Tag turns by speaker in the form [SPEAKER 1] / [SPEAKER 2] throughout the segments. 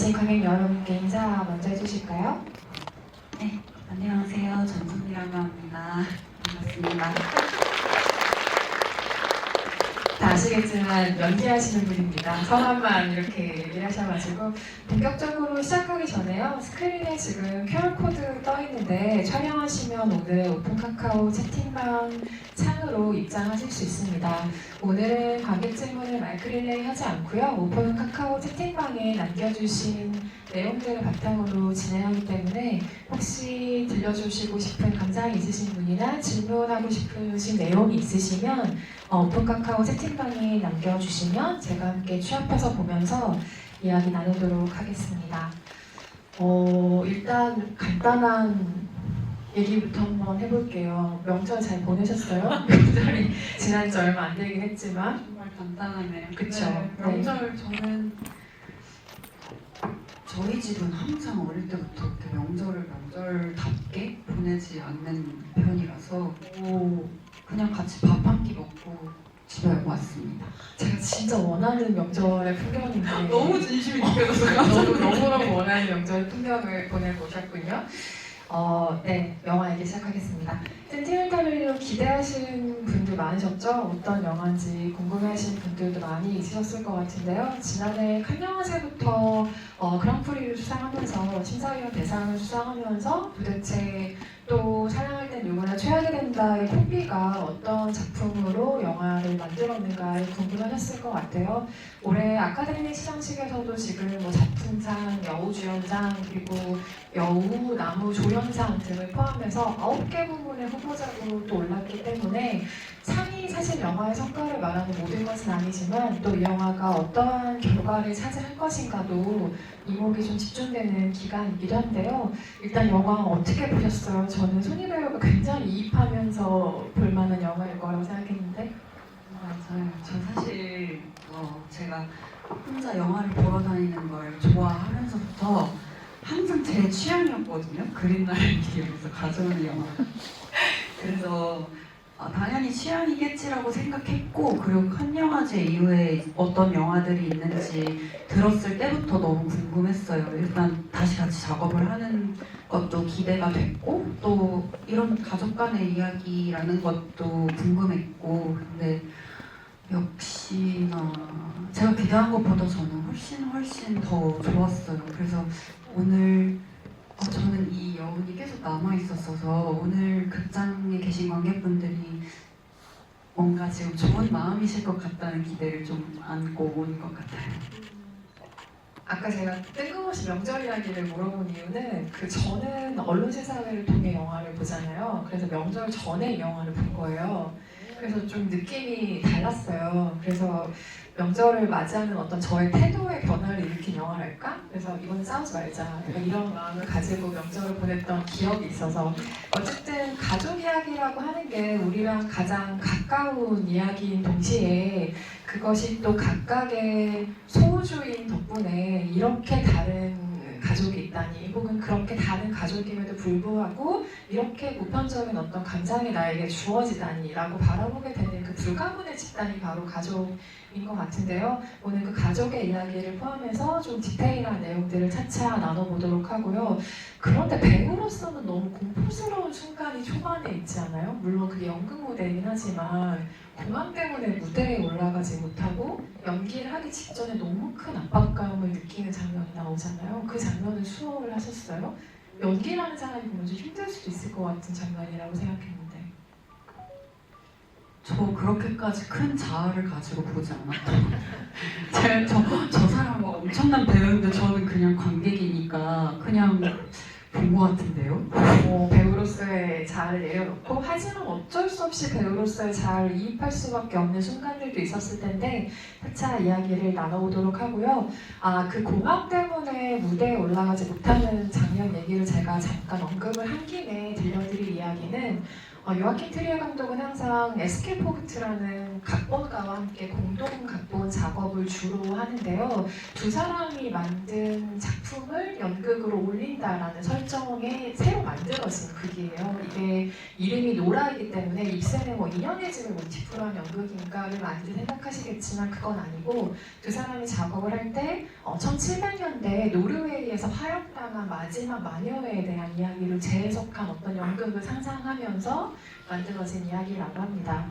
[SPEAKER 1] 오신 관객 여러분께 인사 먼저 해주실까요?
[SPEAKER 2] 네, 안녕하세요. 전선미라고 합니다. 반갑습니다.
[SPEAKER 1] 다 아시겠지만 연기하시는 분입니다. 성함만 이렇게 얘기를 하셔가지고 본격적으로 시작하기 전에요. 스크린에 지금 QR코드 떠 있는데 촬영하시면 오늘 오픈 카카오 채팅방 창으로 입장하실 수 있습니다. 오늘은 관객 질문을 마이크 릴레이 하지 않고요. 오픈 카카오 채팅방에 남겨주신 내용들을 바탕으로 진행하기 때문에 혹시 들려주시고 싶은 감상이 있으신 분이나 질문하고 싶으신 내용이 있으시면 오픈 카카오 채팅방에 남겨주시면 제가 함께 취합해서 보면서 이야기 나누도록 하겠습니다. 일단 간단한 얘기부터 한번 해볼게요. 명절 잘 보내셨어요? 명절이 지난 지 얼마 안 되긴 했지만
[SPEAKER 2] 정말 간단하네요.
[SPEAKER 1] 그쵸?
[SPEAKER 2] 네, 명절 저는 저희 집은 항상 어릴 때부터 이렇게 명절을 명절답게 보내지 않는 편이라서 그냥 같이 밥 한 끼 먹고 집에 왔습니다.
[SPEAKER 1] 제가 진짜 원하는 명절의 풍경인데
[SPEAKER 2] 너무 진심이 느껴졌어요.
[SPEAKER 1] 너무너무 원하는 명절 풍경을 보내고 오셨군요. 네, 영화 얘기 시작하겠습니다. 센티멘탈밸리로 기대하시는 분들 많으셨죠? 어떤 영화인지 궁금해하시는 분들도 많이 있으셨을 것 같은데요. 지난해 칸 영화제부터 그랑프리를 수상하면서 심사위원 대상을 수상하면서 도대체 또 사랑할 땐 누구나 취하게 된다의 콤비가 어떤 작품으로 영화를 만들었는가를 궁금하셨을 것 같아요. 올해 아카데미 시상식에서도 지금 작품상, 여우주연상, 그리고 여우, 나무, 조연상 등을 포함해서 9개 부문의 후보작으로 또 올랐기 때문에 상이 사실 영화의 성과를 말하는 모든 것은 아니지만 또 이 영화가 어떠한 결과를 차지할 것인가도 이목이 좀 집중되는 기간이기도 한데요. 일단 영화 어떻게 보셨어요? 저는 손희 배우가 굉장히 이입하면서 볼만한 영화일 거라고 생각했는데
[SPEAKER 2] 맞아요. 저 사실 제가 혼자 영화를 보러 다니는 걸 좋아하면서부터 항상 제 취향이었거든요. 그린라이트 이러면서 가져오는 영화. 그래서 당연히 취향이겠지라고 생각했고, 그리고 칸 영화제 이후에 어떤 영화들이 있는지 들었을 때부터 너무 궁금했어요. 일단 다시 같이 작업을 하는 것도 기대가 됐고, 또 이런 가족 간의 이야기라는 것도 궁금했고, 근데 역시나 제가 기대한 것보다 저는 훨씬 더 좋았어요. 그래서 오늘 저는 이 여운이 계속 남아있었어서 오늘 극장에 계신 관객분들이 뭔가 지금 좋은 마음이실 것 같다는 기대를 좀 안고 온 것 같아요.
[SPEAKER 1] 아까 제가 뜬금없이 명절 이야기를 물어본 이유는 저는 언론시사회를 통해 영화를 보잖아요. 그래서 명절 전에 이 영화를 본 거예요. 그래서 좀 느낌이 달랐어요. 그래서 명절을 맞이하는 어떤 저의 태도의 변화를 일으킨 영화랄까? 그래서 이번엔 싸우지 말자. 이런 마음을 가지고 명절을 보냈던 기억이 있어서 어쨌든 가족 이야기라고 하는 게 우리랑 가장 가까운 이야기인 동시에 그것이 또 각각의 소우주인 덕분에 이렇게 다른 가족이 있다니 혹은 그렇게 다른 가족임에도 불구하고 이렇게 보편적인 어떤 감상이 나에게 주어지다니 라고 바라보게 되는 그 불가문의 집단이 바로 가족인 것 같은데요. 오늘 그 가족의 이야기를 포함해서 좀 디테일한 내용들을 차차 나눠보도록 하고요. 그런데 배우로서는 너무 공포스러운 순간이 초반에 있지 않아요? 물론 그게 연극 무대이긴 하지만 공황 때문에 무대에 올라가지 못하고 연기를 하기 직전에 너무 큰 압박감을 느끼는 장면이 나오잖아요. 그 장면을 수업을 하셨어요? 연기라는 사람이 보면 좀 힘들 수도 있을 것 같은 장면이라고 생각했는데
[SPEAKER 2] 저 그렇게까지 큰 자아를 가지고 보지 않았던 저 사람은 엄청난 배우인데 저는 그냥 관객이니까 그냥 본 것 같은데요?
[SPEAKER 1] 배우로서의 자아를 내려놓고 하지만 어쩔 수 없이 배우로서의 자아를 이입할 수밖에 없는 순간들도 있었을 텐데 차차 이야기를 나눠보도록 하고요. 그 공황 때문에 무대에 올라가지 못하는 장면 얘기를 제가 잠깐 언급을 한 김에 들려드릴 이야기는 요아킨 트리에 감독은 항상 에스케포그트라는 각본가와 함께 공동 각본 작업을 주로 하는데요. 두 사람이 만든 작품을 연극으로 올린다라는 설정에 새로 만들어진 극이에요. 이게 이름이 노라이기 때문에 입센에 뭐 인연의 집을 모티프로 한 연극인가를 많이들 생각하시겠지만 그건 아니고 두 사람이 작업을 할 때 1700년대 노르웨이에서 화역당한 마지막 마녀회에 대한 이야기를 재해석한 어떤 연극을 상상하면서 만들어진 이야기라고 합니다.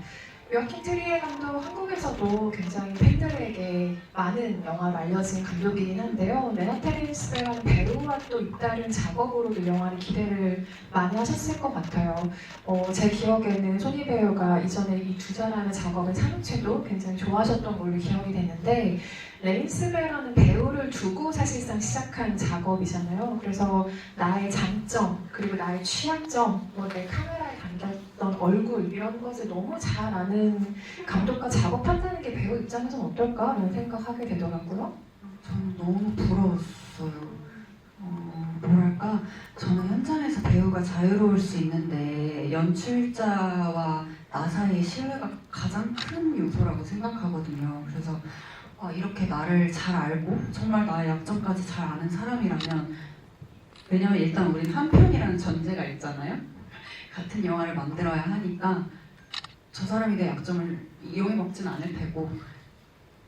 [SPEAKER 1] 요아킨 트리에 감독 한국에서도 굉장히 팬들에게 많은 영화로 알려진 감독이긴 한데요. 레나테 레인스베라는 배우와 또 잇따른 작업으로도 이 영화를 기대를 많이 하셨을 것 같아요. 제 기억에는 소니 배우가 이전에 이 두 사람의 작업을 삼육체도 굉장히 좋아하셨던 걸로 기억이 되는데 레인스베라는 배우를 두고 사실상 시작한 작업이잖아요. 그래서 나의 장점 그리고 나의 취약점, 내 카메라에 담겼던 얼굴 이런 것을 너무 잘 아는 감독과 작업한다는 게 배우 입장에서는 어떨까라는 생각하게 되더라고요.
[SPEAKER 2] 저는 너무 부러웠어요. 뭐랄까, 저는 현장에서 배우가 자유로울 수 있는데 연출자와 나 사이의 신뢰가 가장 큰 요소라고 생각하거든요. 그래서 이렇게 나를 잘 알고 정말 나의 약점까지 잘 아는 사람이라면, 왜냐면 일단 우린 한 편이라는 전제가 있잖아요. 같은 영화를 만들어야 하니까 저 사람이 내 약점을 이용해 먹진 않을 테고,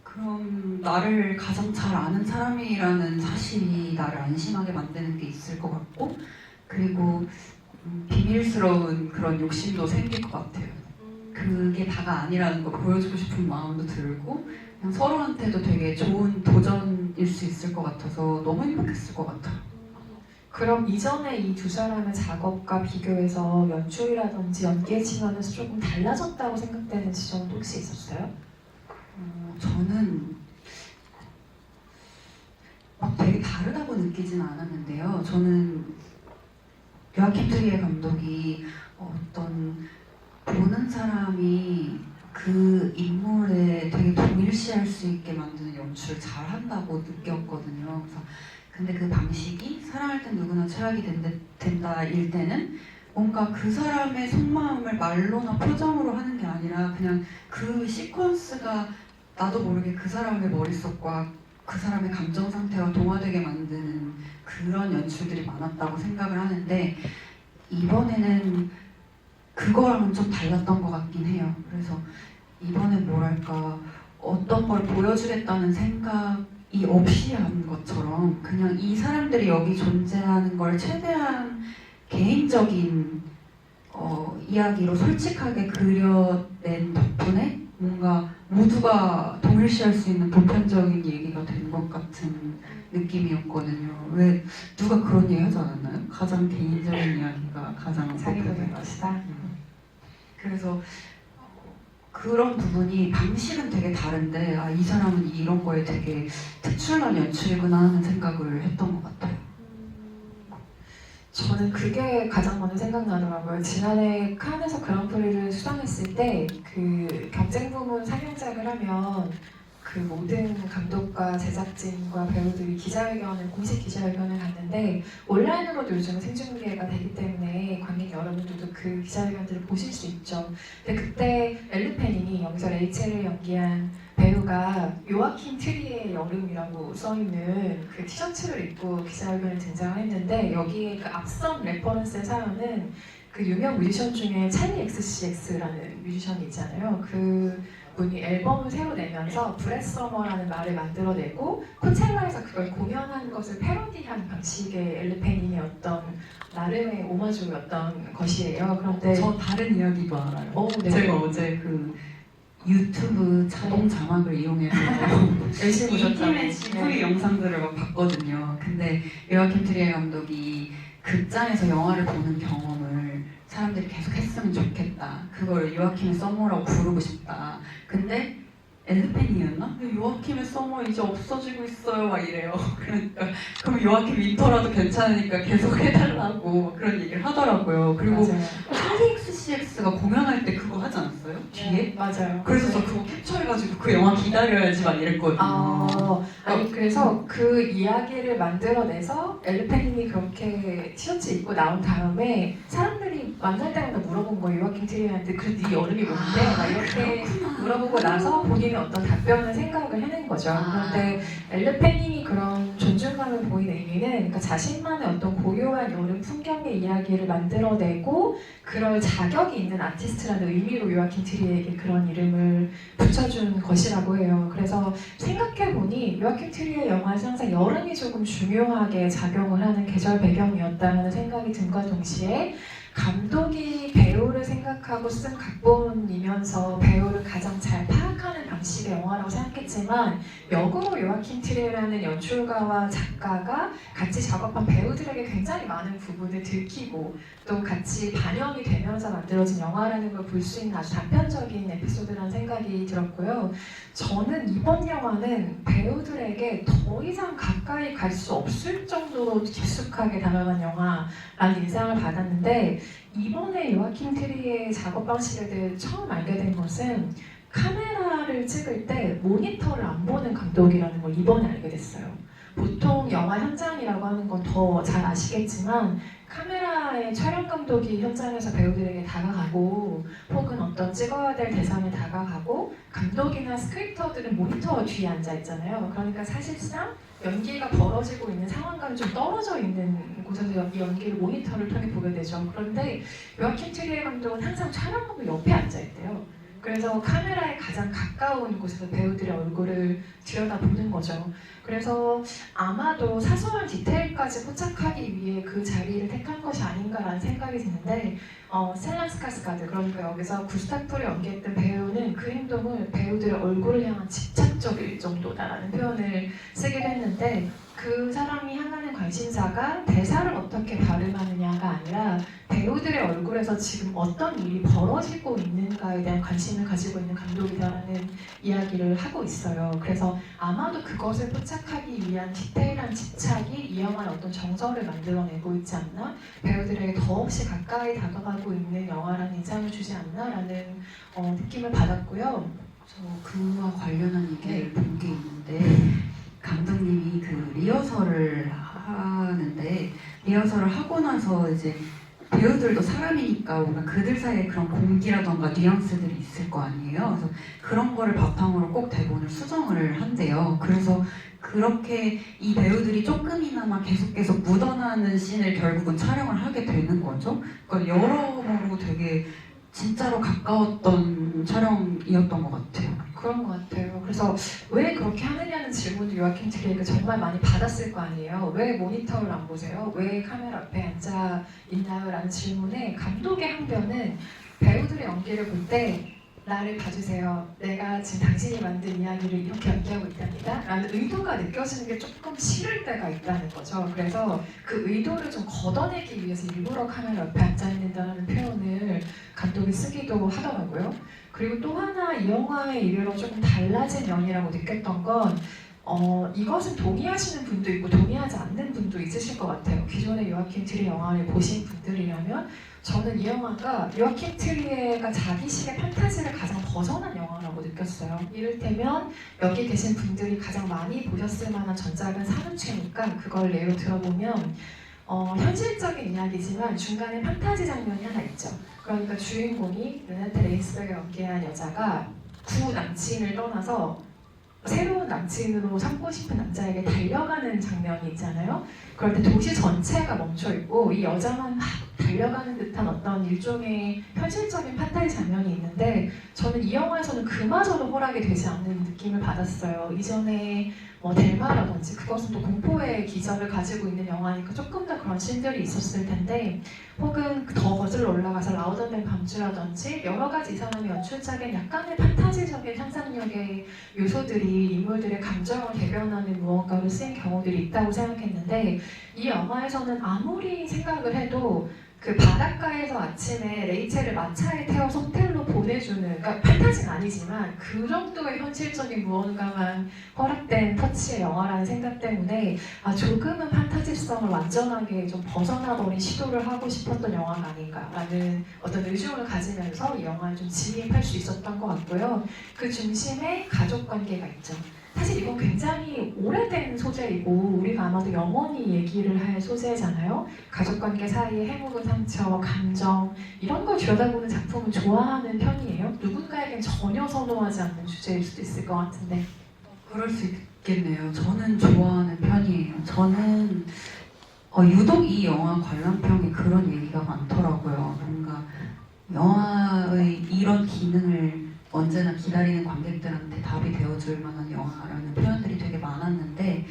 [SPEAKER 2] 그럼 나를 가장 잘 아는 사람이라는 사실이 나를 안심하게 만드는 게 있을 것 같고, 그리고 비밀스러운 그런 욕심도 생길 것 같아요. 그게 다가 아니라는 거 보여주고 싶은 마음도 들고, 그냥 서로한테도 되게 좋은 도전일 수 있을 것 같아서 너무 행복했을 것 같아요.
[SPEAKER 1] 그럼 이전에 이 두 사람의 작업과 비교해서 연출이라든지 연기의 측면에서 조금 달라졌다고 생각되는 지점도 혹시 있었어요?
[SPEAKER 2] 저는 막 되게 다르다고 느끼진 않았는데요. 저는 요아킨 트리에 감독이 어떤 보는 사람이 그 인물에 되게 동일시할 수 있게 만드는 연출을 잘 한다고 느꼈거든요. 그래서 근데 그 방식이 사랑할 땐 누구나 최악이 된다일 때는 뭔가 그 사람의 속마음을 말로나 표정으로 하는 게 아니라 그냥 그 시퀀스가 나도 모르게 그 사람의 머릿속과 그 사람의 감정 상태와 동화되게 만드는 그런 연출들이 많았다고 생각을 하는데, 이번에는 그거랑은 좀 달랐던 것 같긴 해요. 그래서 이번에 뭐랄까, 어떤 걸 보여주겠다는 생각이 없이 한 것처럼 그냥 이 사람들이 여기 존재하는 걸 최대한 개인적인 이야기로 솔직하게 그려낸 덕분에 뭔가 모두가 동일시할 수 있는 보편적인 얘기가 된 것 같은 느낌이었거든요. 왜 누가 그런 얘기 하지 않았나요? 가장 개인적인 이야기가 가장
[SPEAKER 1] 자기적인 것이다.
[SPEAKER 2] 그래서 그런 부분이 방식은 되게 다른데 이 사람은 이런 거에 되게 특출난 연출이구나 하는 생각을 했던 것 같아요.
[SPEAKER 1] 저는 그게 가장 먼저 생각나더라고요. 지난해 칸에서 그랑프리를 수상했을 때 그 경쟁 부문 상영작을 하면 그 모든 감독과 제작진과 배우들이 공식 기자회견을 갔는데 온라인으로도 요즘은 생중계가 되기 때문에 관객 여러분들도 그 기자회견들을 보실 수 있죠. 근데 그때 엘르페닌이 여기서 레이첼을 연기한 배우가 요아킨 트리의 여름이라고 써있는 그 티셔츠를 입고 기자회견에 등장을 했는데, 여기에 그 앞선 레퍼런스의 사연은 그 유명 뮤지션 중에 찰리 XCX라는 뮤지션이 있잖아요. 그 분이 앨범을 새로 내면서 브레서머라는 말을 만들어내고 코첼라에서 그걸 공연한 것을 패러디한 방식의 엘르페닌의 어떤 나름의 오마주였던 것이에요. 그런데
[SPEAKER 2] 저 다른 이야기도 알아요.
[SPEAKER 1] 네.
[SPEAKER 2] 제가 어제 그 유튜브 자동 자막을 이용해서
[SPEAKER 1] 열심히
[SPEAKER 2] 이 팀의
[SPEAKER 1] 보셨다고.
[SPEAKER 2] GV 영상들을 막 봤거든요. 근데 요아킨 트리에 감독이 극장에서 영화를 보는 경험을 사람들이 계속 했으면 좋겠다. 그걸 요아킨의 서머라고 부르고 싶다. 근데 엘르펜이었나? 요아킴의 서머 이제 없어지고 있어요 막 이래요. 그러니까 그럼 요아킴 윈터라도 괜찮으니까 계속 해달라고 그런 얘기를 하더라고요. 그리고
[SPEAKER 1] 맞아요.
[SPEAKER 2] 찰리 XCX가 공연할 때 그거 하지 않았어요? 뒤에?
[SPEAKER 1] 네, 맞아요.
[SPEAKER 2] 그래서 저 그거 캡처해가지고 그 영화 기다려야지 막 이랬거든요.
[SPEAKER 1] 아니 그래서 그 이야기를 만들어내서 엘르페닌이 그렇게 티셔츠 입고 나온 다음에 사람들이 만날 때마다 물어본 거예요. 요아킴 트리에한테 그래도 네 여름이 뭔데? 막 이렇게 물어보고 나서 본인이 어떤 답변을 생각을 해낸 거죠. 그런데 엘르페닌이 그런 존중감을 보이는 의미는 그러니까 자신만의 어떤 고요한 여름 풍경의 이야기를 만들어내고 그럴 자격이 있는 아티스트라는 의미로 요아킴 트리에게 그런 이름을 붙여준 것이라고 해요. 그래서 생각해보니 요아킴 트리의 영화에서 항상 여름이 조금 중요하게 작용을 하는 계절 배경이었다는 생각이 든과 동시에 감독이 배우를 생각하고 쓴 각본이면서 배우를 가장 잘 파악하는 방식의 영화라고 생각했지만 역으로 요아킴 트리에라는 연출가와 작가가 같이 작업한 배우들에게 굉장히 많은 부분을 들키고 또 같이 반영이 되면서 만들어진 영화라는 걸 볼 수 있는 아주 단편적인 에피소드라는 생각이 들었고요. 저는 이번 영화는 배우들에게 더 이상 가까이 갈 수 없을 정도로 깊숙하게 다가간 영화라는 인상을 받았는데 이번에 요아킴 트리의 작업 방식에 대해 처음 알게 된 것은 카메라를 찍을 때 모니터를 안 보는 감독이라는 걸 이번에 알게 됐어요. 보통 영화 현장이라고 하는 건 더 잘 아시겠지만 카메라의 촬영 감독이 현장에서 배우들에게 다가가고 혹은 어떤 찍어야 될 대상에 다가가고 감독이나 스크립터들은 모니터 뒤에 앉아 있잖아요. 그러니까 사실상 연기가 벌어지고 있는 상황과는 좀 떨어져 있는 곳에서 이 연기를 모니터를 통해 보게 되죠. 그런데 요아킴 트리에 감독은 항상 촬영 감독 옆에 앉아 있대요. 그래서 카메라에 가장 가까운 곳에서 배우들의 얼굴을 들여다보는 거죠. 그래서 아마도 사소한 디테일까지 포착하기 위해 그 자리를 택한 것이 아닌가라는 생각이 드는데 스텔란 스카스가드, 그러니까 여기서 구스타프를 연기했던 배우는 그 행동을 배우들의 얼굴을 향한 집착적일 정도다라는 표현을 쓰기도 했는데 그 사람이 향하는 관심사가 대사를 어떻게 발음하느냐가 아니라 배우들의 얼굴에서 지금 어떤 일이 벌어지고 있는가에 대한 관심을 가지고 있는 감독이다라는 이야기를 하고 있어요. 그래서 아마도 그것을 포착하기 위한 디테일한 집착이 이 영화의 어떤 정서를 만들어내고 있지 않나? 배우들에게 더없이 가까이 다가가고 있는 영화라는 인상을 주지 않나라는 느낌을 받았고요.
[SPEAKER 2] 저 그와 관련한 얘기를 본 게 있는데 감독님이 그 리허설을 하는데 리허설을 하고 나서 이제 배우들도 사람이니까 뭔가 그들 사이에 그런 공기라던가 뉘앙스들이 있을 거 아니에요. 그래서 그런 거를 바탕으로 꼭 대본을 수정을 한대요. 그래서 그렇게 이 배우들이 조금이나마 계속 묻어나는 씬을 결국은 촬영을 하게 되는 거죠. 그러니까 여러모로 되게 진짜로 가까웠던 촬영이었던 것 같아요.
[SPEAKER 1] 그런 것 같아요. 그래서 왜 그렇게 하느냐는 질문도 요아킴 트리에게 정말 많이 받았을 거 아니에요. 왜 모니터를 안 보세요? 왜 카메라 앞에 앉아 있나요? 라는 질문에 감독의 항변은 배우들의 연기를 볼 때 나를 봐주세요. 내가 지금 당신이 만든 이야기를 이렇게 연기하고 있답니다. 라는 의도가 느껴지는 게 조금 싫을 때가 있다는 거죠. 그래서 그 의도를 좀 걷어내기 위해서 일부러 카메라 옆에 앉아있는다는 표현을 감독이 쓰기도 하더라고요. 그리고 또 하나 이 영화에 이르러 조금 달라진 면이라고 느꼈던 건 이것은 동의하시는 분도 있고 동의하지 않는 분도 있으실 것 같아요. 기존의 요아킴 트리에 영화를 보신 분들이라면 저는 이 영화가 요아킴 트리에가 자기식의 판타지를 가장 벗어난 영화라고 느꼈어요. 이를테면 여기 계신 분들이 가장 많이 보셨을 만한 전작은 산후체니까 그걸 예로 들어보면 현실적인 이야기지만 중간에 판타지 장면이 하나 있죠. 그러니까 주인공이 르네테 레이스베가 연기한 여자가 구 남친을 떠나서 새로운 남친으로 삼고 싶은 남자에게 달려가는 장면이 있잖아요. 그럴 때 도시 전체가 멈춰 있고 이 여자만 막 달려가는 듯한 어떤 일종의 현실적인 판타지 장면이 있는데 저는 이 영화에서는 그마저도 허락이 되지 않는 느낌을 받았어요. 이전에 델마라든지 그것은 또 공포의 기저를 가지고 있는 영화니까 조금 더 그런 씬들이 있었을 텐데 혹은 더 거슬러 올라가서 라우더맨 밤주라든지 여러 가지 이 사람의 연출작엔 약간의 판타지적인 상상력의 요소들이 인물들의 감정을 대변하는 무언가로 쓰인 경우들이 있다고 생각했는데 이 영화에서는 아무리 생각을 해도 그 바닷가에서 아침에 레이첼을 마차에 태워서 호텔로 보내주는, 그러니까 판타지는 아니지만 그 정도의 현실적인 무언가만 허락된 터치의 영화라는 생각 때문에 조금은 판타지성을 완전하게 좀 벗어나버린 시도를 하고 싶었던 영화가 아닌가라는 어떤 의중을 가지면서 이 영화를 좀 진입할 수 있었던 것 같고요. 그 중심에 가족관계가 있죠. 사실 이건 굉장히 오래된 소재이고 우리가 아마도 영원히 얘기를 할 소재잖아요. 가족관계 사이의 해묵은 상처, 감정 이런 걸 들여다보는 작품을 좋아하는 편이에요. 누군가에겐 전혀 선호하지 않는 주제일 수도 있을 것 같은데.
[SPEAKER 2] 그럴 수 있겠네요. 저는 좋아하는 편이에요. 저는 유독 이 영화 관람평에 그런 얘기가 많더라고요. 뭔가 영화의 이런 기능을 언제나 기다리는 관객들한테 답이 되어줄 만한 영화라는 표현들이 되게 많았는데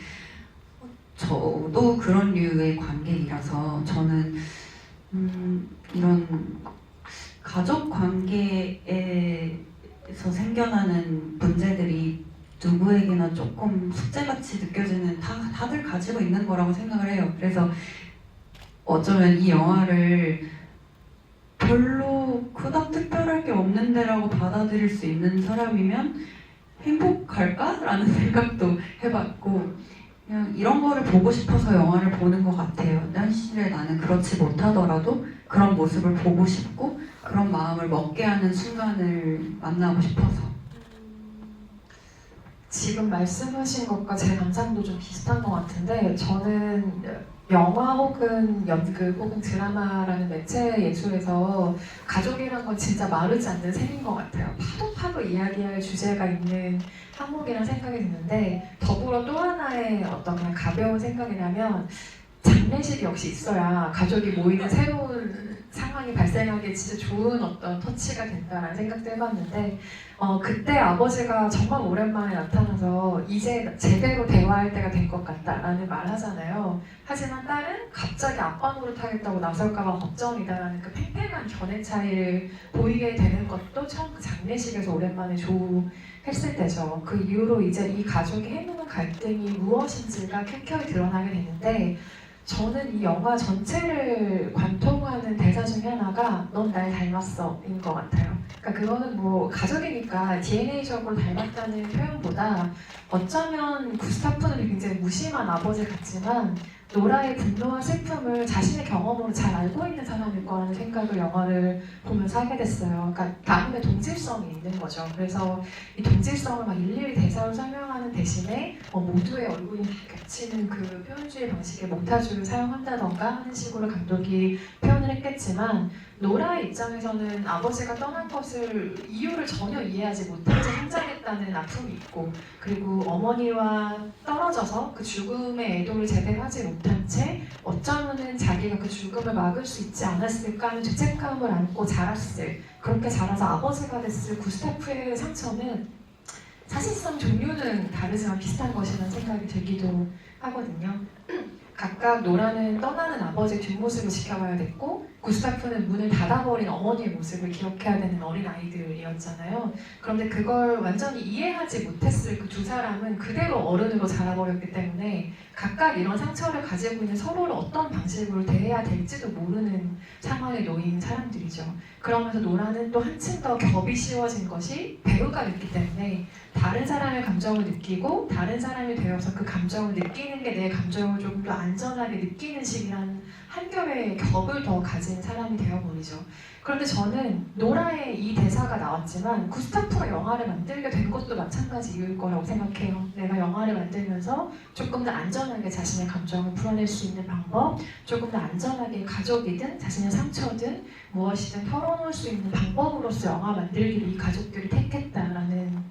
[SPEAKER 2] 저도 그런 류의 관객이라서 저는 이런 가족 관계에서 생겨나는 문제들이 누구에게나 조금 숙제같이 느껴지는 다들 가지고 있는 거라고 생각을 해요. 그래서 어쩌면 이 영화를 별로 그닥 특별할 게 없는데라고 받아들일 수 있는 사람이면 행복할까? 라는 생각도 해봤고 그냥 이런 거를 보고 싶어서 영화를 보는 것 같아요. 현실에 나는 그렇지 못하더라도 그런 모습을 보고 싶고 그런 마음을 먹게 하는 순간을 만나고 싶어서.
[SPEAKER 1] 지금 말씀하신 것과 제 감상도 좀 비슷한 것 같은데 저는 영화 혹은 연극 혹은 드라마라는 매체 예술에서 가족이란 건 진짜 마르지 않는 셈인 것 같아요. 파도 이야기할 주제가 있는 항목이라는 생각이 드는데 더불어 또 하나의 어떤 그냥 가벼운 생각이라면 장례식이 역시 있어야 가족이 모이는 새로운 상황이 발생하기에 진짜 좋은 어떤 터치가 된다라는 생각도 해봤는데 그때 아버지가 정말 오랜만에 나타나서 이제 제대로 대화할 때가 된 것 같다라는 말 하잖아요. 하지만 딸은 갑자기 아빠 노릇하겠다고 나설까봐 걱정이다라는 그 팽팽한 견해 차이를 보이게 되는 것도 처음 그 장례식에서 오랜만에 조우했을 때죠. 그 이후로 이제 이 가족의 해묵은 갈등이 무엇인지가 켜켜이 드러나게 되는데 저는 이 영화 전체를 관통하는 대사 중에 하나가 넌 날 닮았어 인 것 같아요. 그러니까 그거는 뭐 가족이니까 DNA적으로 닮았다는 표현보다 어쩌면 구스타프는 굉장히 무심한 아버지 같지만 노라의 분노와 슬픔을 자신의 경험으로 잘 알고 있는 사람일 거라는 생각을 영화를 보면서 하게 됐어요. 그러니까 나름의 동질성이 있는 거죠. 그래서 이 동질성을 막 일일이 대사로 설명하는 대신에 모두의 얼굴이 막 겹치는 그 표현주의 방식의 몽타주를 사용한다던가 하는 식으로 감독이 표현을 했겠지만 노라의 입장에서는 아버지가 떠난 것을 이유를 전혀 이해하지 못한 채 성장했다는 아픔이 있고 그리고 어머니와 떨어져서 그 죽음의 애도를 제대로 하지 못한 채 어쩌면은 자기가 그 죽음을 막을 수 있지 않았을까 하는 죄책감을 안고 자랐을 그렇게 자라서 아버지가 됐을 구스타프의 상처는 사실상 종류는 다르지만 비슷한 것이라는 생각이 들기도 하거든요. 각각 노라는 떠나는 아버지의 뒷모습을 지켜봐야 됐고 구스타프는 문을 닫아버린 어머니의 모습을 기억해야 되는 어린 아이들이었잖아요. 그런데 그걸 완전히 이해하지 못했을 그 두 사람은 그대로 어른으로 자라버렸기 때문에 각각 이런 상처를 가지고 있는 서로를 어떤 방식으로 대해야 될지도 모르는 상황에 놓인 사람들이죠. 그러면서 노라는 또 한층 더 겹이 씌워진 것이 배우가 됐기 때문에 다른 사람의 감정을 느끼고 다른 사람이 되어서 그 감정을 느끼는 게 내 감정을 조금 더 안전하게 느끼는 식이란 한 겹의 겹을 더 가진 사람이 되어버리죠. 그런데 저는 노라의 이 대사가 나왔지만 구스타프가 영화를 만들게 된 것도 마찬가지 이유일 거라고 생각해요. 내가 영화를 만들면서 조금 더 안전하게 자신의 감정을 풀어낼 수 있는 방법, 조금 더 안전하게 가족이든 자신의 상처든 무엇이든 털어놓을 수 있는 방법으로서 영화 만들기를 이 가족들이 택했다라는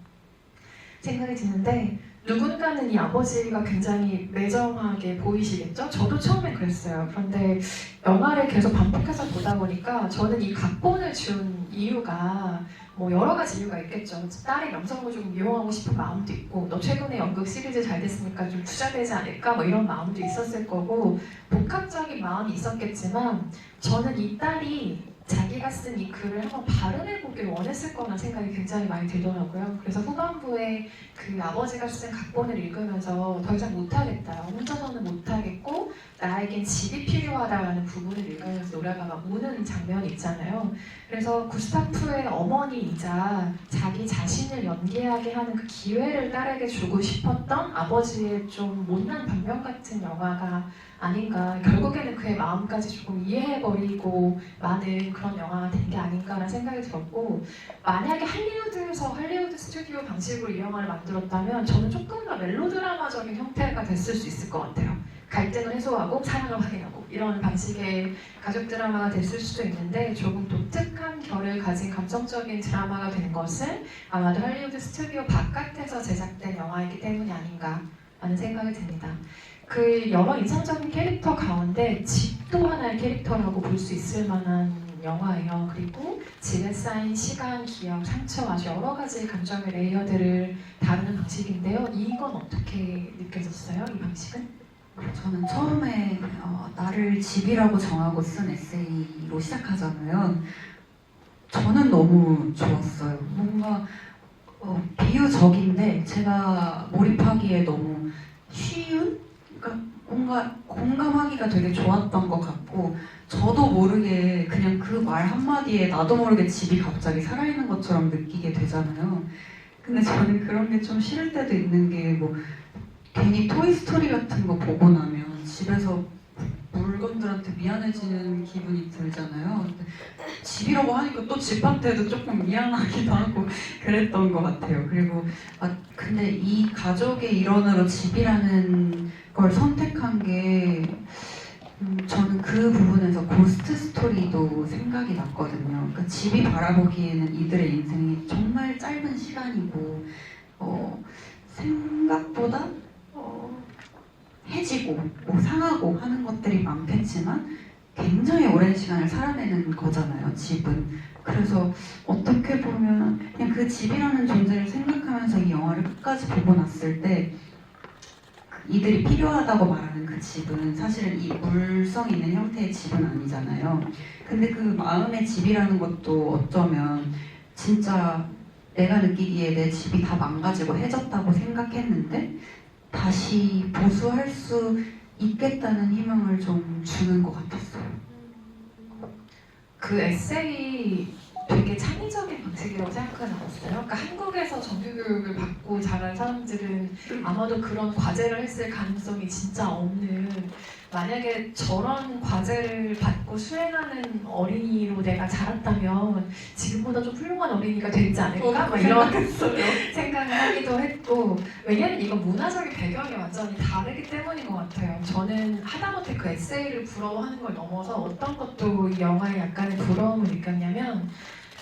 [SPEAKER 1] 생각이 드는데 누군가는 이 아버지가 굉장히 매정하게 보이시겠죠? 저도 처음에 그랬어요. 그런데 영화를 계속 반복해서 보다 보니까 저는 이 각본을 준 이유가 뭐 여러 가지 이유가 있겠죠. 딸의 명성을 좀 이용하고 싶은 마음도 있고 너 최근에 연극 시리즈 잘 됐으니까 좀 투자되지 않을까 뭐 이런 마음도 있었을 거고 복합적인 마음이 있었겠지만 저는 이 딸이 자기가 쓴 이 글을 한번 발음해보길 원했을 거라는 생각이 굉장히 많이 들더라고요. 그래서 후반부에 그 아버지가 쓴 각본을 읽으면서 더 이상 못하겠다. 혼자서는 못하겠고 나에겐 집이 필요하다라는 부분을 읽으면서 노래가가 우는 장면이 있잖아요. 그래서 구스타프의 어머니이자 자기 자신을 연기하게 하는 그 기회를 딸에게 주고 싶었던 아버지의 좀 못난 변명 같은 영화가 아닌가. 결국에는 그의 마음까지 조금 이해해버리고 많은 그런 영화가 된 게 아닌가라는 생각이 들었고, 만약에 할리우드에서 할리우드 스튜디오 방식으로 이 영화를 만들었다면 저는 조금 더 멜로드라마적인 형태가 됐을 수 있을 것 같아요. 갈등을 해소하고 사랑을 확인하고 이런 방식의 가족 드라마가 됐을 수도 있는데, 조금 독특한 결을 가진 감성적인 드라마가 된 것은 아마도 할리우드 스튜디오 바깥에서 제작된 영화이기 때문이 아닌가 라는 생각이 듭니다. 그 여러 인상적인 캐릭터 가운데 집도 하나의 캐릭터라고 볼 수 있을 만한 영화예요. 그리고 집에 쌓인 시간, 기억, 상처, 아주 여러 가지 감정의 레이어들을 다루는 방식인데요. 이건 어떻게 느껴졌어요? 이 방식은?
[SPEAKER 2] 저는 처음에 나를 집이라고 정하고 쓴 에세이로 시작하잖아요. 저는 너무 좋았어요. 뭔가 비유적인데 제가 몰입하기에 너무 쉬운? 그러니까 뭔가 공감하기가 되게 좋았던 것 같고, 저도 모르게 그냥 그 말 한마디에 나도 모르게 집이 갑자기 살아있는 것처럼 느끼게 되잖아요. 근데 저는 그런 게 좀 싫을 때도 있는 게, 뭐 괜히 토이스토리 같은 거 보고 나면 집에서 물건들한테 미안해지는 기분이 들잖아요. 근데 집이라고 하니까 또 집한테도 조금 미안하기도 하고 그랬던 것 같아요. 그리고 근데 이 가족의 일원으로 집이라는 걸 선택한 게 저는 그 부분에서 고스트 스토리도 생각이 났거든요. 그러니까 집이 바라보기에는 이들의 인생이 정말 짧은 시간이고 생각보다 해지고 뭐 상하고 하는 것들이 많겠지만 굉장히 오랜 시간을 살아내는 거잖아요, 집은. 그래서 어떻게 보면 그냥 그 집이라는 존재를 생각하면서 이 영화를 끝까지 보고 났을 때, 이들이 필요하다고 말하는 그 집은 사실은 이 물성 있는 형태의 집은 아니잖아요. 근데 그 마음의 집이라는 것도 어쩌면 진짜 내가 느끼기에 내 집이 다 망가지고 해졌다고 생각했는데 다시 보수할 수 있겠다는 희망을 좀 주는 것 같았어요.
[SPEAKER 1] 그 에세이 되게 창의적인 방식이라고 생각하지 않았어요? 그러니까 한국에서 정규교육을 받고 자란 사람들은 아마도 그런 과제를 했을 가능성이 진짜 없는, 만약에 저런 과제를 받고 수행하는 어린이로 내가 자랐다면 지금보다 좀 훌륭한 어린이가 되지 않을까? 막 이런 생각을 하기도 했고, 왜냐면 이건 문화적인 배경이 완전히 다르기 때문인 것 같아요. 저는 하다못해 그 에세이를 부러워하는 걸 넘어서 어떤 것도 이 영화에 약간의 부러움을 느꼈냐면,